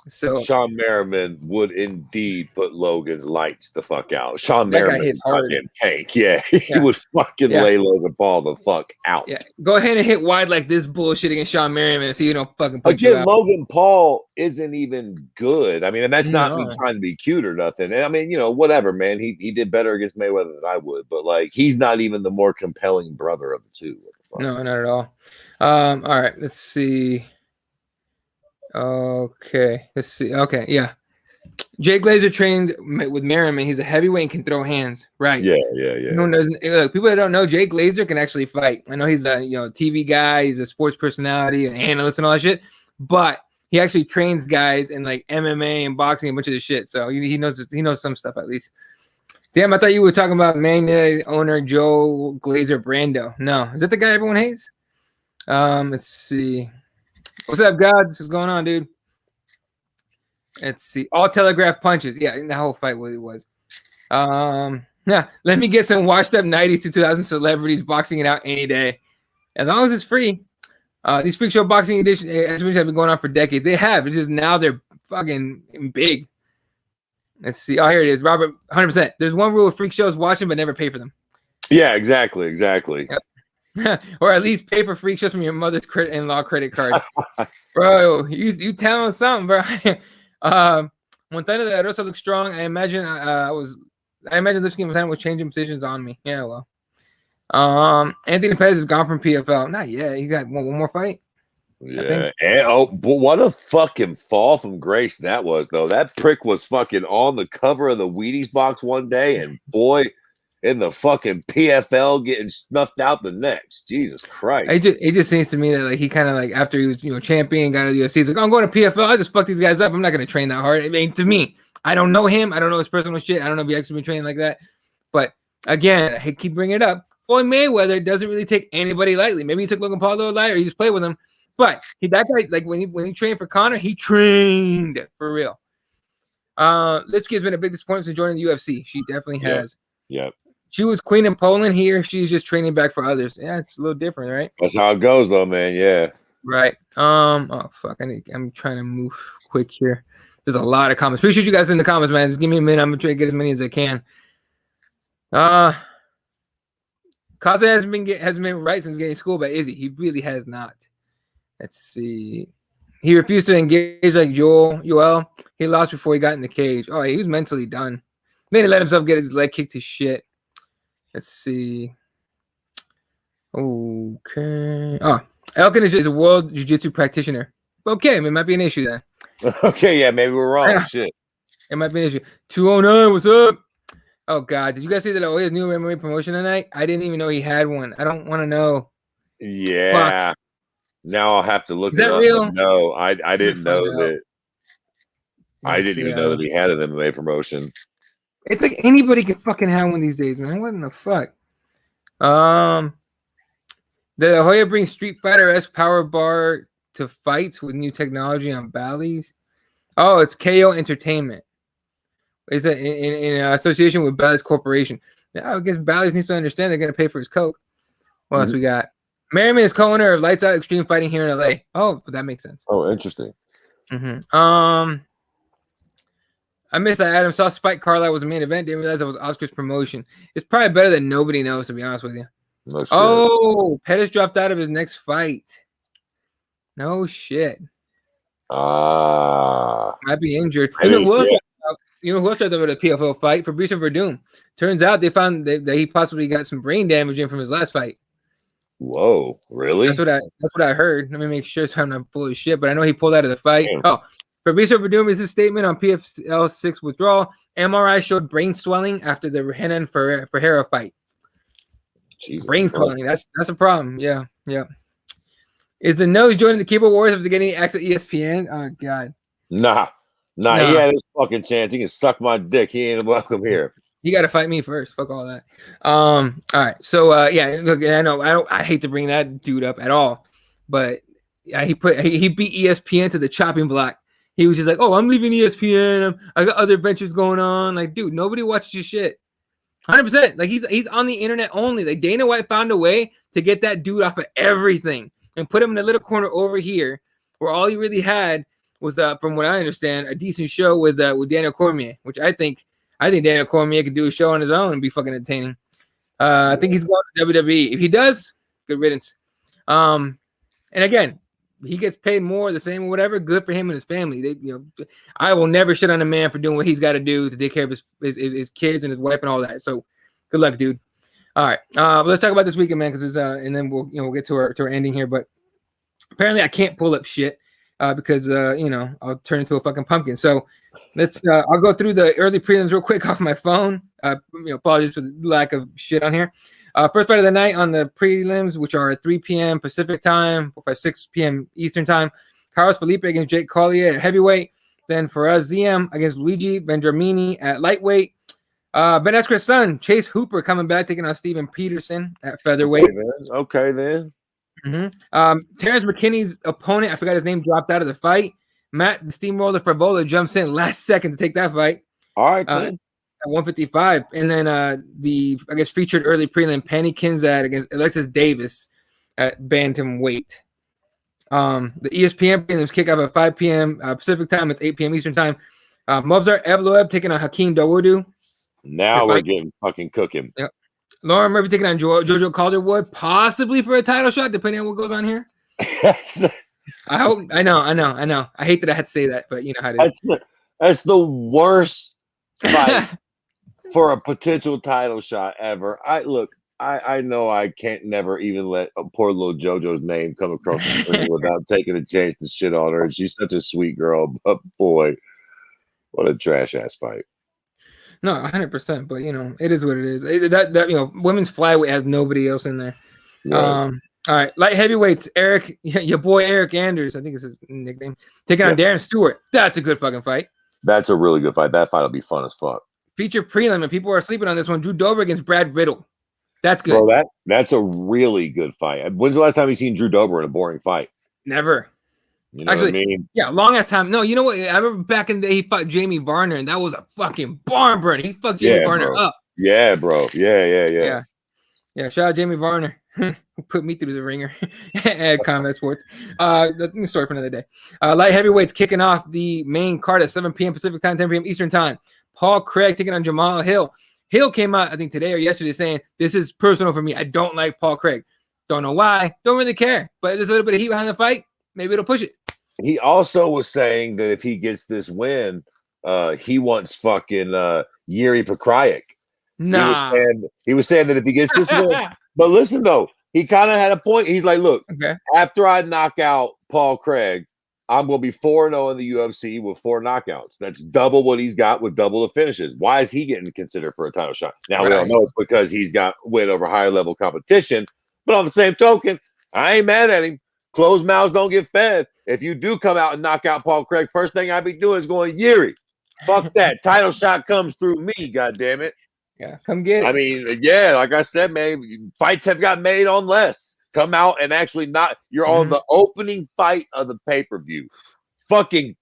So Sean Merriman would indeed put Logan's lights the fuck out. Sean Merriman's fucking tank. Yeah, he would fucking lay Logan Paul the fuck out. Yeah, go ahead and hit wide like this bullshit against Sean Merriman so you don't fucking put you out. Logan Paul isn't even good. I mean, and that's not me trying to be cute or nothing. And I mean, you know, whatever, man. He did better against Mayweather than I would, but like, he's not even the more compelling brother of the two. No, not at all. All right, let's see. Okay, let's see. Okay, yeah. Jay Glazer trained with Merriman. He's a heavyweight and can throw hands. Right. Yeah. No one doesn't. Look, people that don't know, Jay Glazer can actually fight. I know he's a TV guy. He's a sports personality, an analyst, and all that shit. But he actually trains guys in like MMA and boxing and a bunch of this shit. So he knows some stuff at least. Damn, I thought you were talking about Man owner Joe Glazer Brando. No, is that the guy everyone hates? Let's see. What's up, Gods? What's going on, dude? Let's see. All telegraph punches. Yeah, the whole fight was. Yeah, let me get some washed up 90s to 2000 celebrities boxing it out any day. As long as it's free. These freak show boxing exhibitions have been going on for decades. They have. It's just now they're fucking big. Let's see. Oh, here it is. Robert, 100%. There's one rule of freak shows: watch them but never pay for them. Yeah, exactly. Yep. Or at least pay for freak shows from your mother's in-law credit card. Bro, you telling something, bro. Montana de Rosa looks strong. I imagine Lipsky Montana was changing positions on me. Yeah, well. Anthony Pettis is gone from PFL. Not yet. He got one more fight. Yeah. And, but what a fucking fall from grace that was, though. That prick was fucking on the cover of the Wheaties box one day, and boy, in the fucking PFL getting snuffed out the next. Jesus Christ. It just seems to me that like he kind of like after he was champion, got to the UFC, he's like, I'm going to PFL. I just fuck these guys up. I'm not going to train that hard. I mean, to me, I don't know him. I don't know his personal shit. I don't know if he actually been training like that. But again, I keep bringing it up. Floyd Mayweather doesn't really take anybody lightly. Maybe he took Logan Paul a light, or he just played with him. But that guy, like when he trained for Conor, he trained for real. Lipsky has been a big disappointment since joining the UFC. She definitely has. Yep. She was queen in Poland. Here, she's just training back for others. Yeah, it's a little different, right? That's how it goes, though, man. Yeah. Right. Oh fuck. I'm trying to move quick here. There's a lot of comments. Appreciate you guys in the comments, man. Just give me a minute. I'm gonna try to get as many as I can. Kaza hasn't been right since getting schooled by Izzy. He really has not. Let's see. He refused to engage like Yoel. He lost before he got in the cage. Oh, he was mentally done. Then he let himself get his leg kicked to shit. Let's see. Okay. Oh, Elkin is a world jiu-jitsu practitioner. Okay, it might be an issue then. Okay, yeah, maybe we're wrong. Yeah. Shit. It might be an issue. 209, what's up? Oh, God. Did you guys see that his new MMA promotion tonight? I didn't even know he had one. I don't want to know. Yeah. Fuck. Now I'll have to look Is it that up. real? No, I didn't know Find out. that. I didn't even know that he had an MMA promotion. It's like anybody can fucking have one these days, man. What in the fuck? The La Hoya brings Street Fighter-esque power bar to fights with new technology on Bally's. Oh, it's KO Entertainment. Is it in association with Bally's Corporation? Now, I guess Bally's needs to understand they're going to pay for his coke. What else we got? Merriman is co-owner of Lights Out Extreme Fighting here in LA. Oh, but that makes sense. Oh, interesting. I missed that. Adam saw Spike Carlisle was the main event. Didn't realize that was Oscar's promotion. It's probably better than nobody knows, to be honest with you. No shit. Oh, Pettis dropped out of his next fight. No shit. Might be injured. You know who else dropped out of the PFL fight? Fabrice and Verdum. Turns out they found that he possibly got some brain damage in from his last fight. Whoa, really? That's what I heard. Let me make sure so I'm not full of shit, but I know he pulled out of the fight. Damn. Oh, Fabrice Verdum is his statement on PFL 6 withdrawal. MRI showed brain swelling after the Renan Ferreira fight. Jesus, brain swelling. That's a problem. Yeah. Is the nose joining the keyboard warriors after getting access to ESPN? Oh God. Nah. He had his fucking chance. He can suck my dick. He ain't welcome here. You got to fight me first. Fuck all that. All right. So yeah, look, I know I hate to bring that dude up at all, but yeah, he beat ESPN to the chopping block. He was just like, "Oh, I'm leaving ESPN. I got other ventures going on." Like, dude, nobody watches your shit. 100%. Like he's on the internet only. Like Dana White found a way to get that dude off of everything and put him in a little corner over here where all he really had was, from what I understand, a decent show with Daniel Cormier, which I think Daniel Cormier could do a show on his own and be fucking entertaining. I think he's going to WWE. If he does, good riddance. And again, he gets paid more, the same or whatever. Good for him and his family. I will never shit on a man for doing what he's got to do to take care of his kids and his wife and all that. So, good luck, dude. All right, let's talk about this weekend, man, because and then we'll get to our ending here. But apparently, I can't pull up shit because I'll turn into a fucking pumpkin. So let's. I'll go through the early prelims real quick off my phone. Apologies for the lack of shit on here. First fight of the night on the prelims, which are at 3 p.m. Pacific time, 6 p.m. Eastern time. Carlos Felipe against Jake Collier at heavyweight. Then Faraz Ziem against Luigi Vendramini at lightweight. Ben Askren's son, Chase Hooper, coming back, taking on Steven Peterson at featherweight. Okay, then. Terrence McKinney's opponent, I forgot his name, dropped out of the fight. Matt the Steamroller Favola jumps in last second to take that fight. All right, then. At 155, and then featured early prelim Penny Kinzad against Alexis Davis at bantamweight. The ESPN prelims kick off at 5 p.m. Pacific time. It's 8 p.m. Eastern time. Movsar Evloev taking on Hakeem Dawodu. Now we're getting fucking cooking. Yep. Lauren Murphy taking on Jojo Calderwood, possibly for a title shot, depending on what goes on here. I know. I hate that I had to say that, but you know how it is. That's the worst fight for a potential title shot ever. I know I can't never even let a poor little JoJo's name come across the screen without taking a chance to shit on her. She's such a sweet girl, but boy, what a trash ass fight. No, 100%, but it is what it is. That women's flyweight has nobody else in there. Right. All right, light heavyweights, your boy Eric Anders, I think it's his nickname, taking on Darren Stewart. That's a good fucking fight. That's a really good fight. That fight will be fun as fuck. Feature prelim, and people are sleeping on this one. Drew Dober against Brad Riddle. That's good. Bro, that's a really good fight. When's the last time you seen Drew Dober in a boring fight? Never. You know what I mean? Yeah, long ass time. No, you know what? I remember back in the day he fought Jamie Varner, and that was a fucking barn burner. He fucked Jamie Varner up. Yeah, bro. Yeah. Shout out Jamie Varner. Put me through the ringer at Combat Sports. Sorry for another day. Light heavyweights kicking off the main card at 7 p.m. Pacific time, 10 p.m. Eastern time. Paul Craig taking on Jamal Hill. Hill came out, I think today or yesterday, saying this is personal for me. I don't like Paul Craig. Don't know why. Don't really care. But there's a little bit of heat behind the fight. Maybe it'll push it. He also was saying that if he gets this win, he wants fucking Yuri Pekrajic. Nah. He was saying that if he gets this win, but listen though, he kind of had a point. He's like, look, after I knock out Paul Craig, I'm going to be 4-0 in the UFC with 4 knockouts. That's double what he's got with double the finishes. Why is he getting considered for a title shot? Now, we don't know it's because he's got win over higher level competition. But on the same token, I ain't mad at him. Closed mouths don't get fed. If you do come out and knock out Paul Craig, first thing I'd be doing is going, Yuri, fuck that. Title shot comes through me, goddamn it. Yeah, come get it. I mean, yeah, like I said, man, fights have got made on less. Come out and actually not. You're on the opening fight of the pay-per-view. Fucking,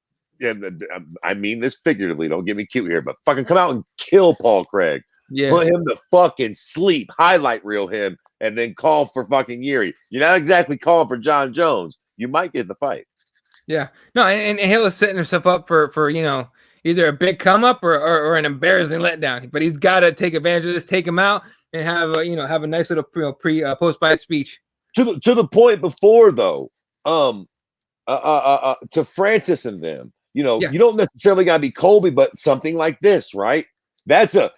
I mean this figuratively. Don't get me cute here, but fucking come out and kill Paul Craig. Yeah. Put him to fucking sleep. Highlight reel him, and then call for fucking Yuri. You're not exactly calling for John Jones. You might get the fight. Yeah. No, and Hill is setting himself up for either a big come up or an embarrassing letdown. But he's got to take advantage of this, take him out, and have a nice little post fight speech. To the point before though, to Francis and them, you don't necessarily gotta be Colby, but something like this, right? That's a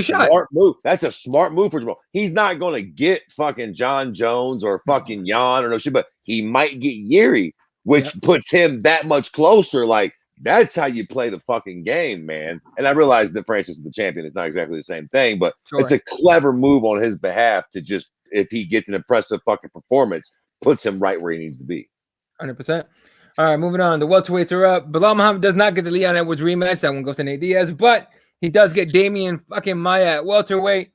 smart move. That's a smart move for Jamal. He's not gonna get fucking John Jones or fucking Jan or no shit, but he might get Yuri, which puts him that much closer. Like, that's how you play the fucking game, man. And I realize that Francis is the champion. It's not exactly the same thing, but it's a clever move on his behalf to just, if he gets an impressive fucking performance, puts him right where he needs to be. 100%. All right, moving on. The welterweights are up. Bilal Muhammad does not get the Leon Edwards rematch. That one goes to Nate Diaz, but he does get Damian fucking Maia at welterweight.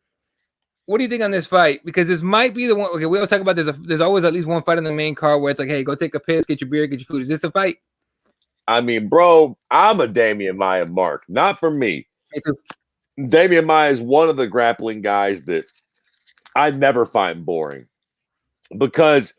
What do you think on this fight? Because this might be the one. Okay, we always talk about there's always at least one fight in the main card where it's like, hey, go take a piss, get your beer, get your food. Is this a fight? I mean, bro, I'm a Damian Maia mark. Not for me. Me too. Damian Maia is one of the grappling guys that I never find boring because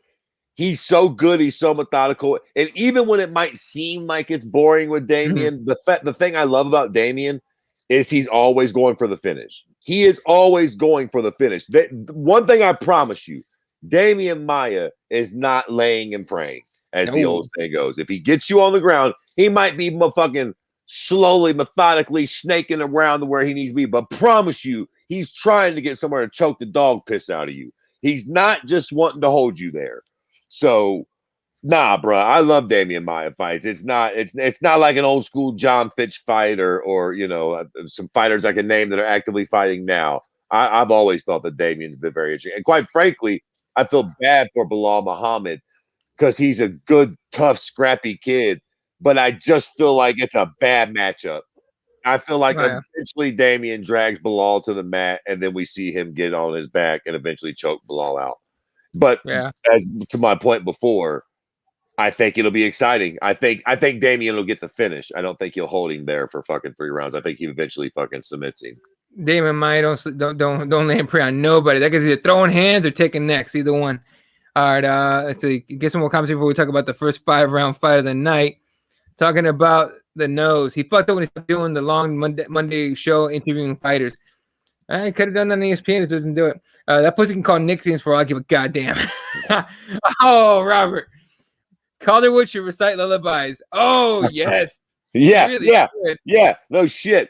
he's so good. He's so methodical. And even when it might seem like it's boring with Damian, the thing I love about Damian is he's always going for the finish. He is always going for the finish. One thing I promise you, Damian Maia is not laying and praying, as the old saying goes. If he gets you on the ground, he might be fucking slowly, methodically snaking around to where he needs to be. But promise you, he's trying to get somewhere to choke the dog piss out of you. He's not just wanting to hold you there. So, nah, bro, I love Damian Maia fights. It's not like an old school John Fitch fight or some fighters I can name that are actively fighting now. I've always thought that Damian's been very interesting. And quite frankly, I feel bad for Bilal Muhammad because he's a good, tough, scrappy kid. But I just feel like it's a bad matchup. I feel like eventually Damian drags Bilal to the mat, and then we see him get on his back and eventually choke Bilal out. But as to my point before, I think it'll be exciting. I think Damian will get the finish. I don't think he'll hold him there for fucking 3 rounds. I think he eventually fucking submits him. Damian Maia don't lay and pray on nobody. That guy's either throwing hands or taking necks, either one. All right, let's see. Get some more comments before we talk about the first 5-round fight of the night. Talking about the nose. He fucked up when he started doing the long Monday show interviewing fighters. I could have done that on ESPN. It doesn't do it. That pussy can call Nixians for all I give a goddamn. Oh, Robert. Calderwood should recite lullabies. Oh, yes. Yeah, really yeah. No shit.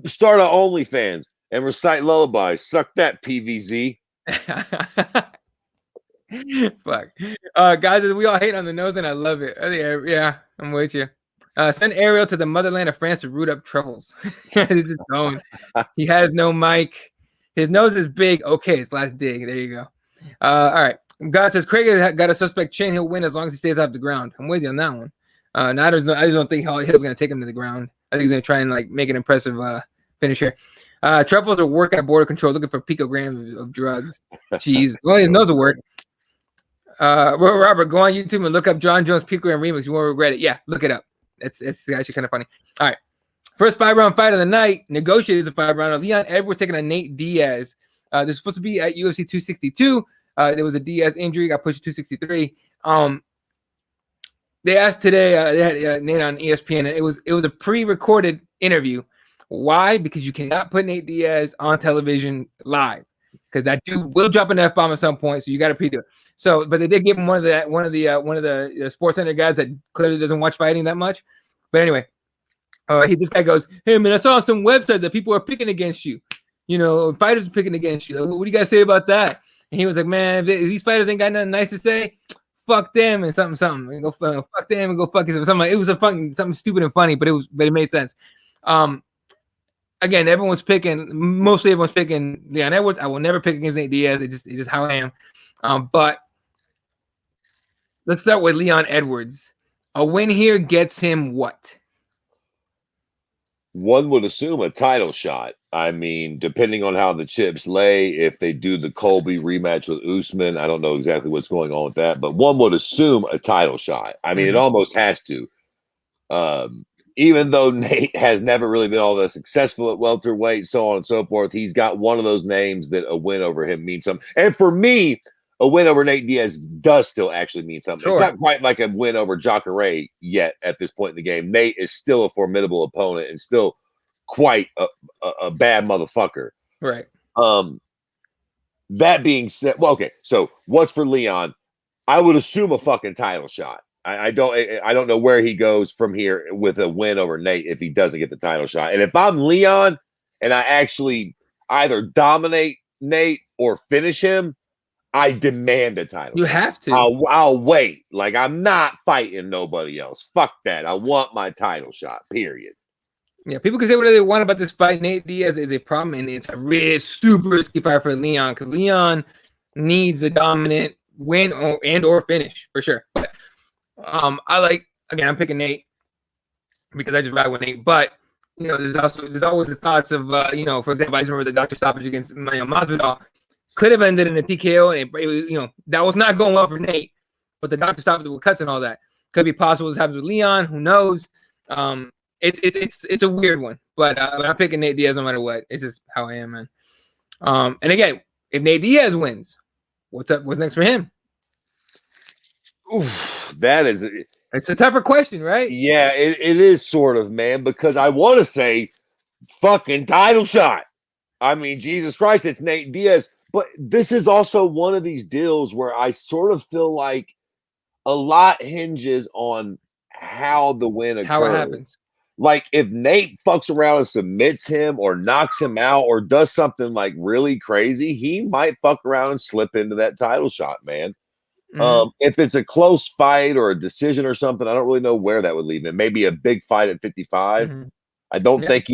Start a OnlyFans and recite lullabies. Suck that, PVZ. Fuck. Guys, we all hate on the nose, and I love it. Yeah, I'm with you. Send Ariel to the motherland of France to root up troubles. This is going. He has no mic. His nose is big. Okay, it's last dig. There you go. All right. God says Craig has got a suspect chin. He'll win as long as he stays off the ground. I'm with you on that one. I just don't think Hill's going to take him to the ground. I think he's going to try and make an impressive finish here. Truffles will work at border control looking for picograms of drugs. Jeez. Well, his nose will work. Robert, go on YouTube and look up John Jones picogram remix. You won't regret it. Yeah, look it up. It's actually kind of funny. All right. First 5-round fight of the night. Negotiated a 5-rounder. Leon Edwards taking on Nate Diaz. This was supposed to be at UFC 262. There was a Diaz injury. Got pushed to 263. They asked today. They had Nate on ESPN. And it was a pre-recorded interview. Why? Because you cannot put Nate Diaz on television live because that dude will drop an F-bomb at some point. So you got to pre-do it. So, but they did give him one of the Sports Center guys that clearly doesn't watch fighting that much. But anyway, this guy goes, "Hey man, I saw on some website that people are picking against you. Fighters are picking against you. What do you guys say about that?" And he was like, "Man, if these fighters ain't got nothing nice to say, fuck them and something, and go fuck them and go fuck yourself." Something it was something stupid and funny, but it made sense. Again, mostly everyone's picking Leon Edwards. I will never pick against Nate Diaz. It's just how I am. But Let's start with Leon Edwards. A win here gets him what? One would assume a title shot. I mean, depending on how the chips lay, if they do the Colby rematch with Usman, I don't know exactly what's going on with that, but one would assume a title shot. I mean, it almost has to. Even though Nate has never really been all that successful at welterweight, so on and so forth, he's got one of those names that a win over him means something. And for me, a win over Nate Diaz does still actually mean something. Sure. It's not quite like a win over Jacare yet at this point in the game. Nate is still a formidable opponent and still quite a bad motherfucker. Right. That being said, well, okay, so what's for Leon? I would assume a fucking title shot. I don't know where he goes from here with a win over Nate if he doesn't get the title shot. And if I'm Leon and I actually either dominate Nate or finish him, I demand a title. You have to. I'll wait. Like, I'm not fighting nobody else. Fuck that. I want my title shot. Period. Yeah, people can say whatever they want about this fight. Nate Diaz is a problem, and it's a really super risky fight for Leon because Leon needs a dominant win or finish for sure. But I'm picking Nate because I just ride with Nate. But there's always the thoughts of for example, I just remember the doctor stoppage against Masvidal could have ended in a TKO, and that was not going well for Nate. But the doctor stoppage with cuts and all that could be possible. This happens with Leon. Who knows? It's a weird one, but I'm picking Nate Diaz no matter what. It's just how I am, man. And again, if Nate Diaz wins, what's up? What's next for him? Oof, it's a tougher question, right? Yeah, it is sort of, man, because I want to say fucking title shot. I mean, Jesus Christ, it's Nate Diaz. But this is also one of these deals where I sort of feel like a lot hinges on how the win occurs. How it happens. Like, if Nate fucks around and submits him or knocks him out or does something like really crazy, he might fuck around and slip into that title shot, man. If it's a close fight or a decision or something, I don't really know where that would leave him. Maybe a big fight at 55. I don't think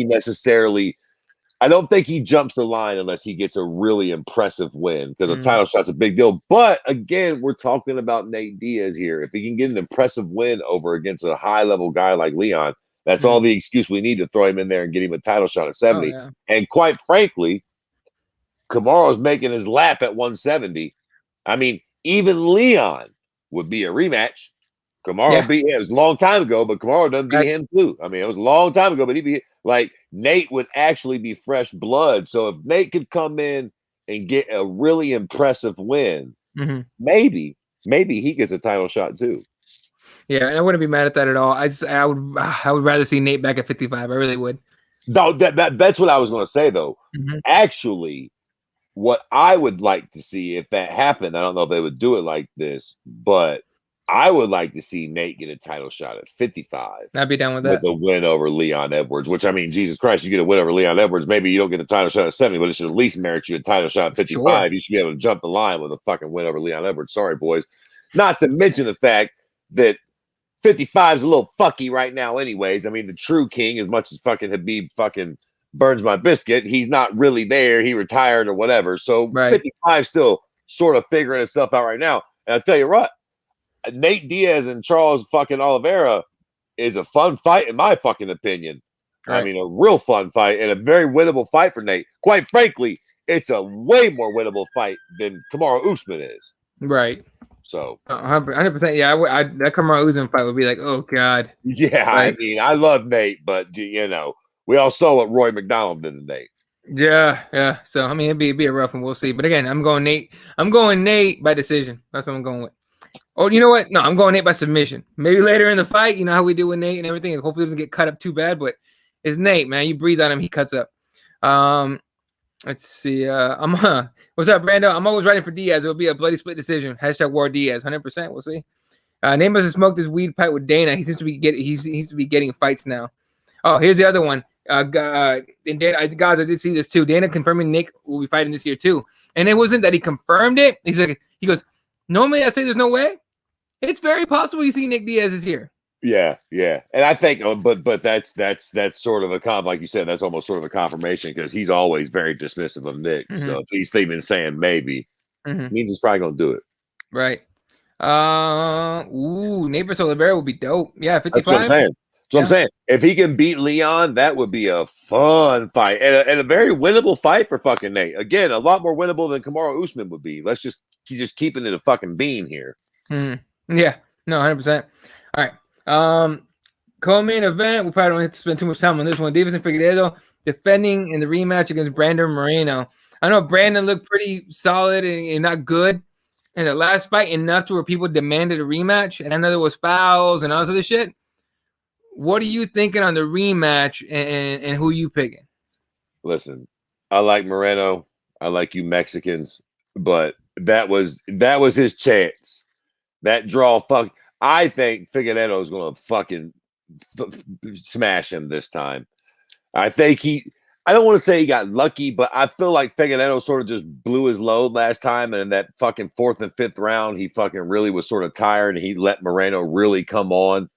he jumps the line unless he gets a really impressive win because a title shot's a big deal. But again, we're talking about Nate Diaz here. If he can get an impressive win over against a high level guy like Leon, that's all the excuse we need to throw him in there and get him a title shot at 70. Oh, yeah. And quite frankly, Kamaru's making his lap at 170. I mean, even Leon would be a rematch. Kamaru beat him. It was a long time ago, but Kamaru doesn't beat him too. I mean, it was a long time ago, but he'd be like Nate would actually be fresh blood. So if Nate could come in and get a really impressive win, maybe he gets a title shot too. Yeah, and I wouldn't be mad at that at all. I would rather see Nate back at 55. I really would. No, that's what I was going to say though. Actually, what I would like to see if that happened, I don't know if they would do it like this, but I would like to see Nate get a title shot at 55. I'd be down with that. With a win over Leon Edwards, which, I mean, Jesus Christ, you get a win over Leon Edwards. Maybe you don't get the title shot at 70, but it should at least merit you a title shot at 55. Sure. You should be able to jump the line with a fucking win over Leon Edwards. Sorry, boys. Not to mention the fact that 55 is a little fucky right now anyways. I mean, the true king, as much as fucking Habib fucking burns my biscuit, he's not really there. He retired or whatever. So 55 still sort of figuring itself out right now. And I'll tell you what, Nate Diaz and Charles fucking Oliveira is a fun fight in my fucking opinion. Right. I mean, a real fun fight and a very winnable fight for Nate. Quite frankly, it's a way more winnable fight than Kamaru Usman is. Right. So 100%. Yeah, that Kamaru Usman fight would be like, oh god. Yeah, I mean, I love Nate, but we all saw what Roy McDonald did to Nate. Yeah. So I mean, it'd be a rough one. We'll see. But again, I'm going Nate by decision. That's what I'm going with. Oh, you know what? No, I'm going Nate by submission. Maybe later in the fight, you know how we do with Nate and everything. Hopefully, he doesn't get cut up too bad. But it's Nate, man. You breathe on him, he cuts up. Let's see. What's up, Brando? I'm always writing for Diaz. It'll be a bloody split decision. # War Diaz. 100%. We'll see. Nate must have smoked his weed pipe with Dana. He seems to be getting fights now. Oh, here's the other one. And Dana, guys, I did see this too. Dana confirming Nick will be fighting this year too. And it wasn't that he confirmed it. He goes, normally I say there's no way. It's very possible you see Nick Diaz is here. Yeah. And I think, but that's sort of a like you said, that's almost sort of a confirmation because he's always very dismissive of Nick. So if he's even saying maybe, means he's probably going to do it. Right. Neighbor Oliveira would be dope. Yeah, That's what I'm 55. saying. That's what I'm Yeah. saying. If he can beat Leon, that would be a fun fight and a very winnable fight for fucking Nate. Again, a lot more winnable than Kamaru Usman would be. Let's just keeping it a fucking bean here. Yeah. No, 100%. All right. Co-main event. We probably don't have to spend too much time on this one. Davis and Figueiredo defending in the rematch against Brandon Moreno. I know Brandon looked pretty solid and not good in the last fight, enough to where people demanded a rematch. And I know there was fouls and all this other shit. What are you thinking on the rematch, and who are you picking? Listen, I like Moreno. I like you Mexicans, but that was his chance. That draw, fuck. I think Figueiredo is going to fucking smash him this time. I think I don't want to say he got lucky, but I feel like Figueiredo sort of just blew his load last time. And in that fucking 4th and 5th round, he fucking really was sort of tired and he let Moreno really come on.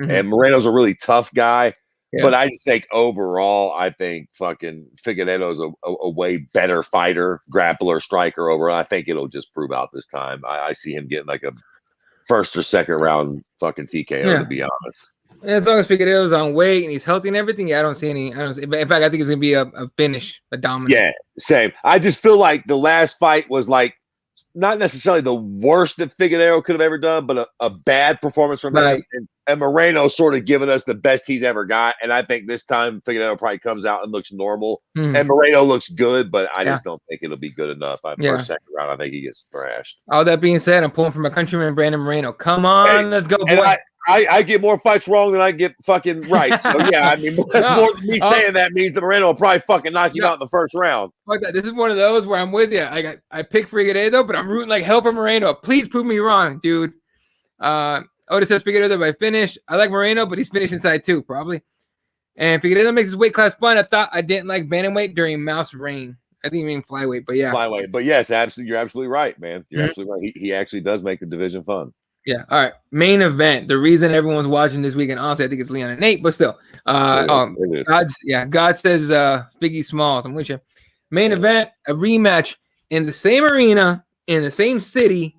And Moreno's a really tough guy. Yeah. But I just think overall, I think fucking Figueiredo's a way better fighter, grappler, striker overall. I think it'll just prove out this time. I see him getting like a 1st or 2nd round fucking TKO, to be honest. As long as Figueiredo's on weight and he's healthy and everything, yeah, I don't see any. In fact, I think it's gonna be a finish, a dominant. Yeah, same. I just feel like the last fight was like not necessarily the worst that Figueiredo could have ever done, but a bad performance from him. And Moreno sort of given us the best he's ever got. And I think this time Figueiredo probably comes out and looks normal. And Moreno looks good, but I just don't think it'll be good enough. First, 2nd round, I think he gets thrashed. All that being said, I'm pulling for my countryman Brandon Moreno. Come on, let's go, boy. I get more fights wrong than I get fucking right. So yeah, I mean, more than me saying that means that Moreno will probably fucking knock you out in the 1st round. Fuck that. This is one of those where I'm with you. I pick Figueiredo, but I'm rooting like hell for Moreno. Please prove me wrong, dude. Otis says Figueiredo by finish. I like Moreno, but he's finished inside too, probably. And Figueiredo makes his weight class fun. I thought I didn't like bantamweight during Mouse reign. I think you mean flyweight, but yeah. Flyweight. But yes, absolutely, you're absolutely right, man. You're absolutely right. He actually does make the division fun. Yeah. All right. Main event. The reason everyone's watching this weekend, honestly, I think it's Leon and Nate, but still. God says Biggie Smalls. I'm with you. Main event, a rematch in the same arena, in the same city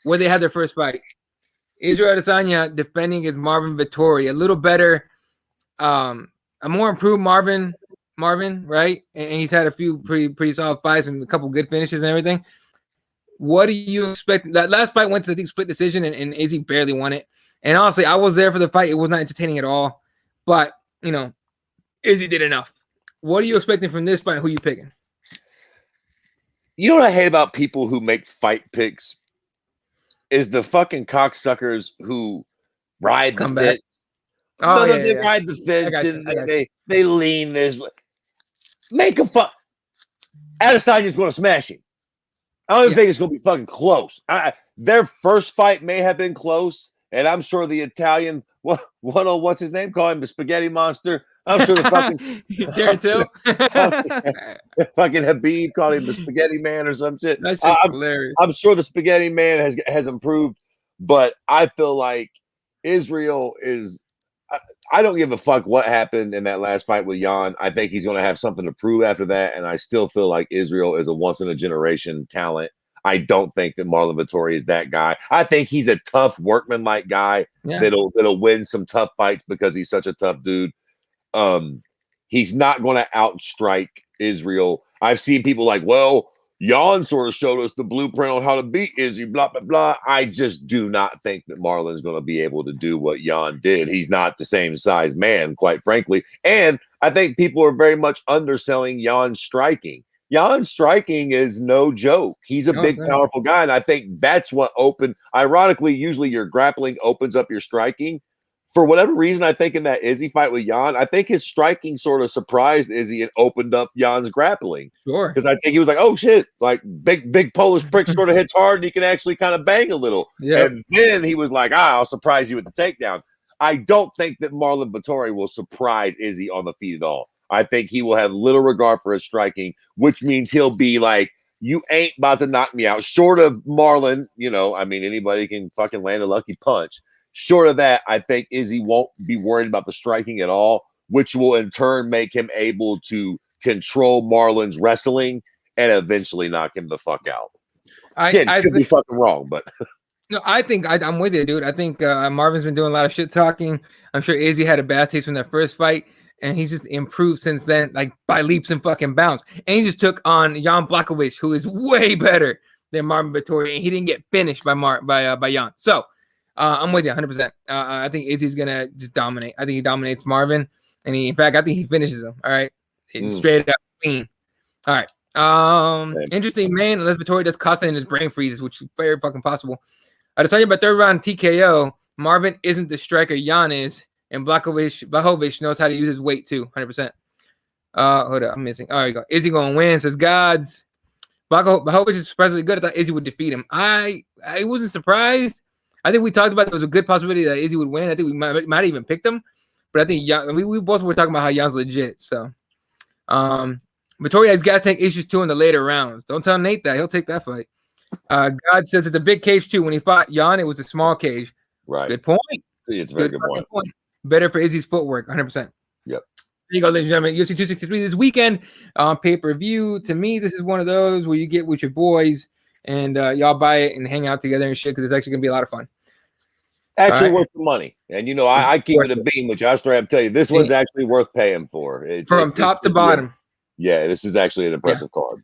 where they had their first fight. Israel Adesanya defending against Marvin Vettori. A little better, a more improved Marvin, right? And he's had a few pretty solid fights and a couple good finishes and everything. What do you expect? That last fight went to the split decision, and Izzy barely won it. And honestly, I was there for the fight. It was not entertaining at all. But, Izzy did enough. What are you expecting from this fight? Who are you picking? You know what I hate about people who make fight picks is the fucking cocksuckers who ride the fence. They ride the fence and they lean this. Make a fuck. Adesanya's going to smash him. I don't even think it's going to be fucking close. Their first fight may have been close, and I'm sure the Italian, what's his name? Call him the spaghetti monster. I'm sure the fucking Darren Till. Fucking Habib called him the spaghetti man or some shit. That's hilarious. I'm sure the spaghetti man has improved, but I feel like Israel is. I don't give a fuck what happened in that last fight with Jan. I think he's going to have something to prove after that, and I still feel like Israel is a once-in-a-generation talent. I don't think that Marlon Vettori is that guy. I think he's a tough, workman-like guy that'll win some tough fights because he's such a tough dude. He's not going to outstrike Israel. I've seen people like, well, Jan sort of showed us the blueprint on how to beat Izzy, blah, blah, blah. I just do not think that Marlon's going to be able to do what Jan did. He's not the same size man, quite frankly. And I think people are very much underselling Jan's striking. Jan's striking is no joke. He's a big, powerful guy. And I think that's what ironically, usually your grappling opens up your striking. For whatever reason, I think in that Izzy fight with Jan, I think his striking sort of surprised Izzy and opened up Jan's grappling. Sure. Because I think he was like, oh shit, like big Polish prick sort of hits hard and he can actually kind of bang a little. Yeah. And then he was like, I'll surprise you with the takedown. I don't think that Marlon Vettori will surprise Izzy on the feet at all. I think he will have little regard for his striking, which means he'll be like, you ain't about to knock me out. Short of Marlon, anybody can fucking land a lucky punch. Short of that, I think Izzy won't be worried about the striking at all, which will in turn make him able to control Marlon's wrestling and eventually knock him the fuck out. I could be fucking wrong, but No, I think I'm with you, dude. I think Marvin's been doing a lot of shit talking. I'm sure Izzy had a bad taste from that first fight, and he's just improved since then, like by leaps and fucking bounds. And he just took on Jan Blachowicz, who is way better than Marvin Vettori, and he didn't get finished by Jan. So I'm with you 100%. I think Izzy's gonna just dominate. I think he dominates Marvin, and in fact, I think he finishes him. All right, straight up clean. All right. Interesting, man. Unless Vettori does Costa in his brain freezes, which is very fucking possible. I decided by third round TKO, Marvin isn't the striker Jan is, and Blachowicz knows how to use his weight too, 100%. Hold up, I'm missing. Oh, there you go. Izzy gonna win, says Gods. Blachowicz is surprisingly good. I thought Izzy would defeat him. I wasn't surprised. I think we talked about there was a good possibility that Izzy would win. I think we might even picked him, but I think we both were talking about how Jan's legit. So, Vittoria has got to take issues too in the later rounds. Don't tell Nate that. He'll take that fight. God says it's a big cage too. When he fought Jan, it was a small cage. Right. Good point. See, it's a very good point. Better for Izzy's footwork, 100%. Yep. There you go, ladies and gentlemen. UFC 263 this weekend on pay-per-view. To me, this is one of those where you get with your boys and y'all buy it and hang out together and shit because it's actually going to be a lot of fun. Actually worth the money. And, you know, I keep it a beam, which I straight up tell you, this one's actually worth paying for. From top to bottom. Yeah, this is actually an impressive card.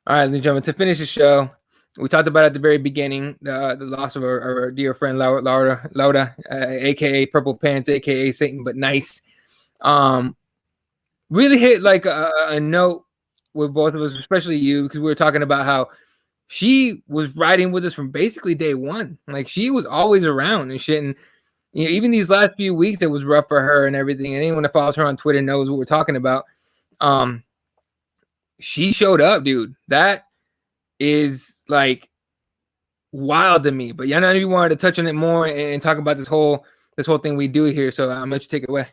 All right, ladies and gentlemen, to finish the show, we talked about at the very beginning the loss of our dear friend Laura, aka Purple Pants, aka Satan but Nice. Really hit like a note with both of us, especially you, because we were talking about how she was riding with us from basically day one. Like she was always around and shit. And you know, even these last few weeks, it was rough for her and everything. And anyone that follows her on Twitter knows what we're talking about. She showed up, dude. That is like wild to me. But yeah, I know you wanted to touch on it more and talk about this whole thing we do here. So I'm gonna let you take it away.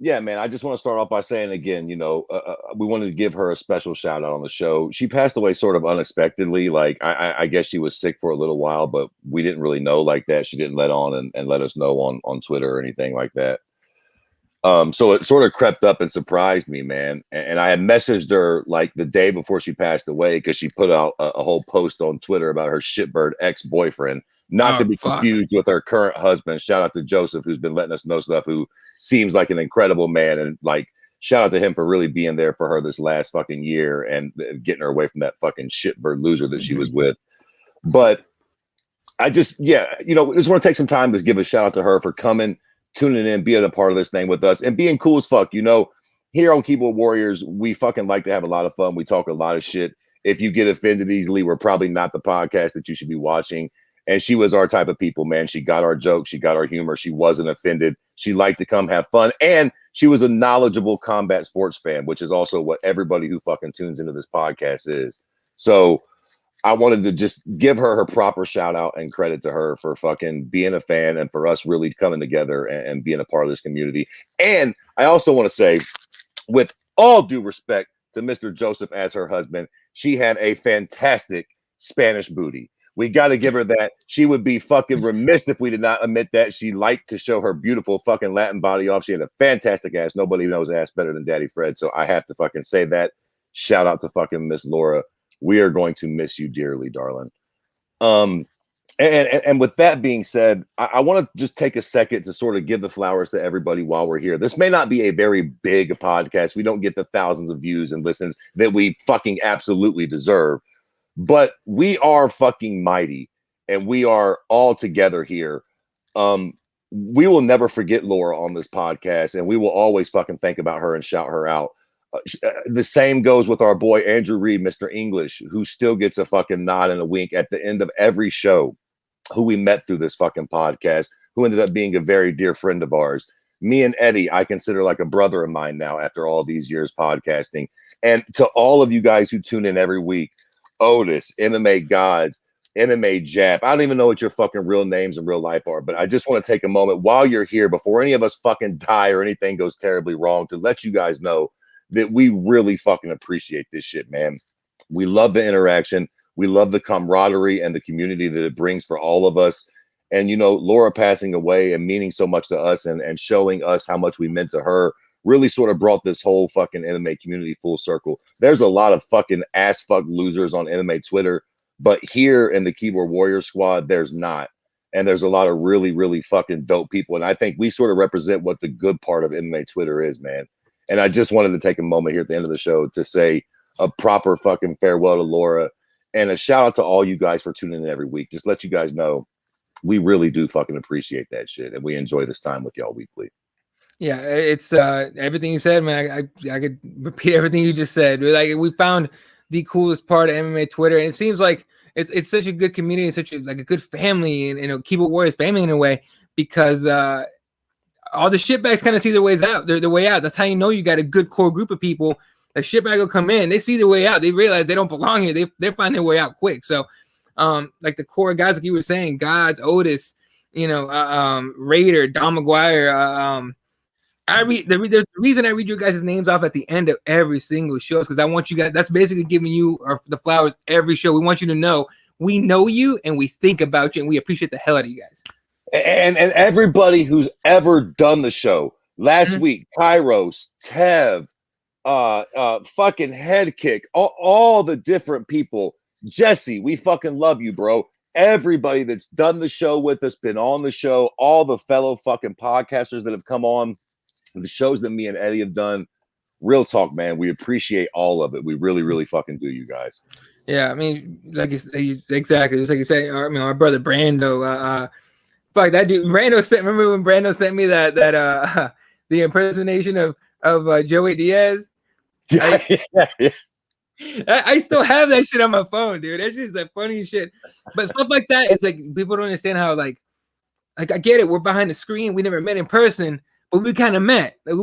Yeah, man. I just want to start off by saying again, you know, we wanted to give her a special shout out on the show. She passed away sort of unexpectedly. Like I guess she was sick for a little while, but we didn't really know like that. She didn't let on and let us know on Twitter or anything like that. So it sort of crept up and surprised me, man. And I had messaged her like the day before she passed away because she put out a whole post on Twitter about her shitbird ex-boyfriend, not to be confused with her current husband. Shout out to Joseph, who's been letting us know stuff, who seems like an incredible man. And like, shout out to him for really being there for her this last fucking year and getting her away from that fucking shitbird loser that she was with. But I just, you know, just want to take some time to give a shout out to her for coming, tuning in, being a part of this thing with us, and being cool as fuck. You know, here on Keyboard Warriors, we fucking like to have a lot of fun. We talk a lot of shit. If you get offended easily, we're probably not the podcast that you should be watching. And she was our type of people, man. She got our jokes. She got our humor. She wasn't offended. She liked to come have fun. And she was a knowledgeable combat sports fan, which is also what everybody who fucking tunes into this podcast is. So I wanted to just give her proper shout out and credit to her for fucking being a fan and for us really coming together and being a part of this community. And I also want to say, with all due respect to Mr. Joseph as her husband, she had a fantastic Spanish booty. We got to give her that. She would be fucking remiss if we did not admit that. She liked to show her beautiful fucking Latin body off. She had a fantastic ass. Nobody knows ass better than Daddy Fred. So I have to fucking say that. Shout out to fucking Miss Laura. We are going to miss you dearly, darling. And with that being said, I want to just take a second to sort of give the flowers to everybody while we're here. This may not be a very big podcast. We don't get the thousands of views and listens that we fucking absolutely deserve. But we are fucking mighty, and we are all together here. We will never forget Laura on this podcast, and we will always fucking think about her and shout her out. The same goes with our boy Andrew Reed, Mr. English, who still gets a fucking nod and a wink at the end of every show, who we met through this fucking podcast, who ended up being a very dear friend of ours. Me and Eddie, I consider like a brother of mine now after all these years podcasting. And to all of you guys who tune in every week, Otis, MMA Gods, MMA Jap. I don't even know what your fucking real names in real life are, but I just want to take a moment while you're here, before any of us fucking die or anything goes terribly wrong, to let you guys know that we really fucking appreciate this shit, man. We love the interaction. We love the camaraderie and the community that it brings for all of us. And, you know, Laura passing away and meaning so much to us and showing us how much we meant to her really sort of brought this whole fucking MMA community full circle. There's a lot of fucking ass fuck losers on MMA Twitter, But here in the Keyboard Warrior Squad, there's not. And there's a lot of really, really fucking dope people. And I think we sort of represent what the good part of MMA Twitter is, man. And I just wanted to take a moment here at the end of the show to say a proper fucking farewell to Laura and a shout out to all you guys for tuning in every week. Just let you guys know we really do fucking appreciate that shit. And we enjoy this time with y'all weekly. Yeah, it's everything you said, man. I could repeat everything you just said. Like, we found the coolest part of MMA Twitter, and it seems like it's such a good community, such a good family, and Keyboard Warriors family in a way, because all the shitbags kind of see their ways out, their way out. That's how you know you got a good core group of people. The shitbag will come in, they see their way out, they realize they don't belong here, they find their way out quick. So, like the core guys, like you were saying, Gods, Otis, Raider, Don McGuire, the reason I read you guys' names off at the end of every single show is because I want you guys, that's basically giving you the flowers every show. We want you to know we know you and we think about you and we appreciate the hell out of you guys. And everybody who's ever done the show last week, Kairos, Tev, fucking Head Kick, all the different people. Jesse, we fucking love you, bro. Everybody that's done the show with us, been on the show, all the fellow fucking podcasters that have come on, the shows that me and Eddie have done. Real talk, man. We appreciate all of it. We really, really fucking do, you guys. Yeah, I mean, exactly. Just like you say, our brother Brando, fuck that dude. Remember when Brando sent me that the impersonation of Joey Diaz? Yeah. I still have that shit on my phone, dude. That shit's the funniest shit. But stuff like that is like, people don't understand how like I get it. We're behind the screen. We never met in person, but we kind of met. Like,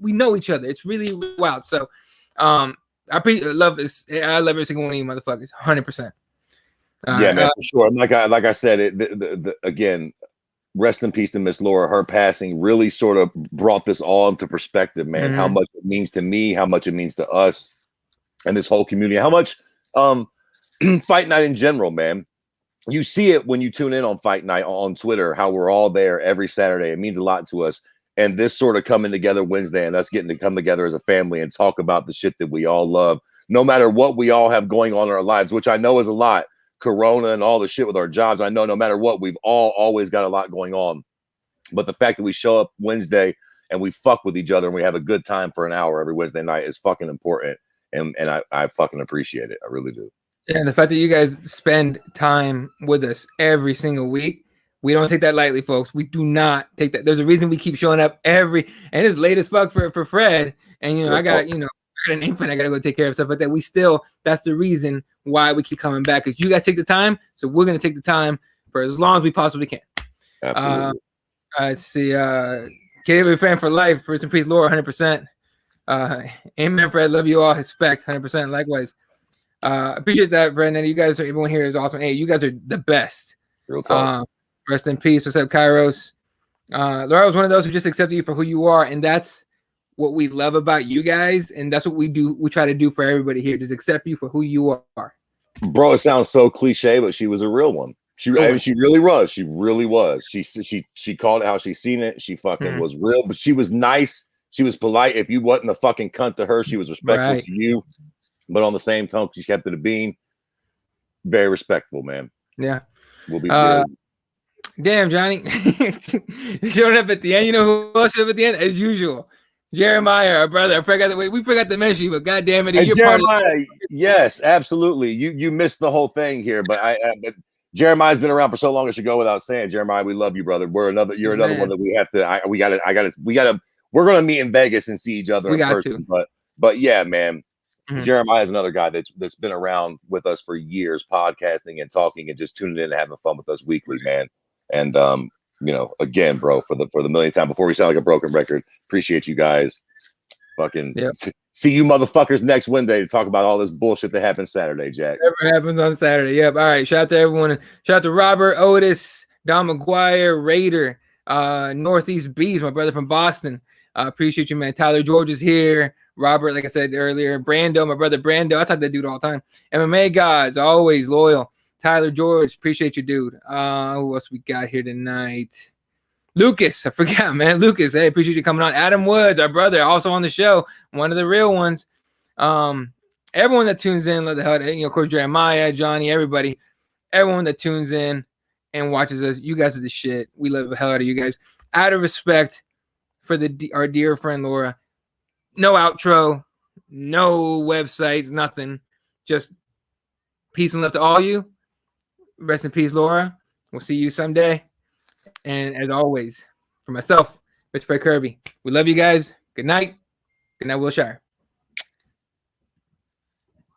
we know each other. It's really wild. So, I love this. I love every single one of you motherfuckers. 100%. Yeah, man, for sure. Like I said, again, rest in peace to Miss Laura. Her passing really sort of brought this all into perspective, man. How much it means to me, how much it means to us, and this whole community. How much Fight Night in general, man. You see it when you tune in on Fight Night on Twitter, how we're all there every Saturday. It means a lot to us. And this sort of coming together Wednesday and us getting to come together as a family and talk about the shit that we all love, no matter what we all have going on in our lives, which I know is a lot. Corona and all the shit with our jobs. I know no matter what, we've all always got a lot going on. But the fact that we show up Wednesday and we fuck with each other and we have a good time for an hour every Wednesday night is fucking important. And I fucking appreciate it. I really do. Yeah, and the fact that you guys spend time with us every single week, we don't take that lightly, folks. We do not take that. There's a reason we keep showing up and it's late as fuck for Fred. And I got an infant I gotta go take care of, stuff like that. That's the reason why we keep coming back, because you guys take the time, so we're gonna take the time for as long as we possibly can. Absolutely. Let's see, KW fan for life, first and peace, Laura, 100%. Amen, Fred, love you all, respect, 100%. Likewise. Appreciate that, Brendan. You guys, everyone here is awesome. Hey, you guys are the best. Real talk. Rest in peace. What's up, Kairos? Laura was one of those who just accepted you for who you are, and that's what we love about you guys, and that's what we do. We try to do for everybody here, just accept you for who you are. Bro, it sounds so cliche, but she was a real one. She really was. She really was. She called it how she seen it. She fucking was real, but she was nice. She was polite. If you wasn't a fucking cunt to her, she was respectful to you. But on the same tone, she kept it a bean. Very respectful, man. Yeah. We'll be good. Damn, Johnny. Showing up at the end. You know who else showed up at the end? As usual. Jeremiah, our brother. We forgot to mention you, but God damn it. Hey, Jeremiah, yes, absolutely. You missed the whole thing here, but but Jeremiah's been around for so long it should go without saying. Jeremiah, we love you, brother. You're another one that we have to we're gonna meet in Vegas and see each other in person. But yeah, man. Jeremiah is another guy that's been around with us for years, podcasting and talking and just tuning in and having fun with us weekly, man. And again, bro, for the millionth time, before we sound like a broken record, appreciate you guys. Fucking see you motherfuckers next Wednesday to talk about all this bullshit that happened Saturday, Jack. Whatever happens on Saturday. Yep. All right. Shout out to everyone. Shout out to Robert, Otis, Don McGuire, Raider, Northeast Bees, my brother from Boston. Appreciate you, man. Tyler George is here. Robert, like I said earlier, Brando, my brother Brando. I talk to that dude all the time. MMA guys, always loyal. Tyler George, appreciate you, dude. Who else we got here tonight? Lucas, I forgot, man. Lucas, hey, appreciate you coming on. Adam Woods, our brother, also on the show, one of the real ones. Everyone that tunes in, love the hell, of course, Jeremiah, Johnny, everybody, everyone that tunes in and watches us, you guys are the shit. We love the hell out of you guys. Out of respect for our dear friend Laura, no outro, no websites, nothing. Just peace and love to all you. Rest in peace, Laura. We'll see you someday. And as always, for myself, Mr. Fred Kirby, we love you guys. Good night. Good night, Wilshire.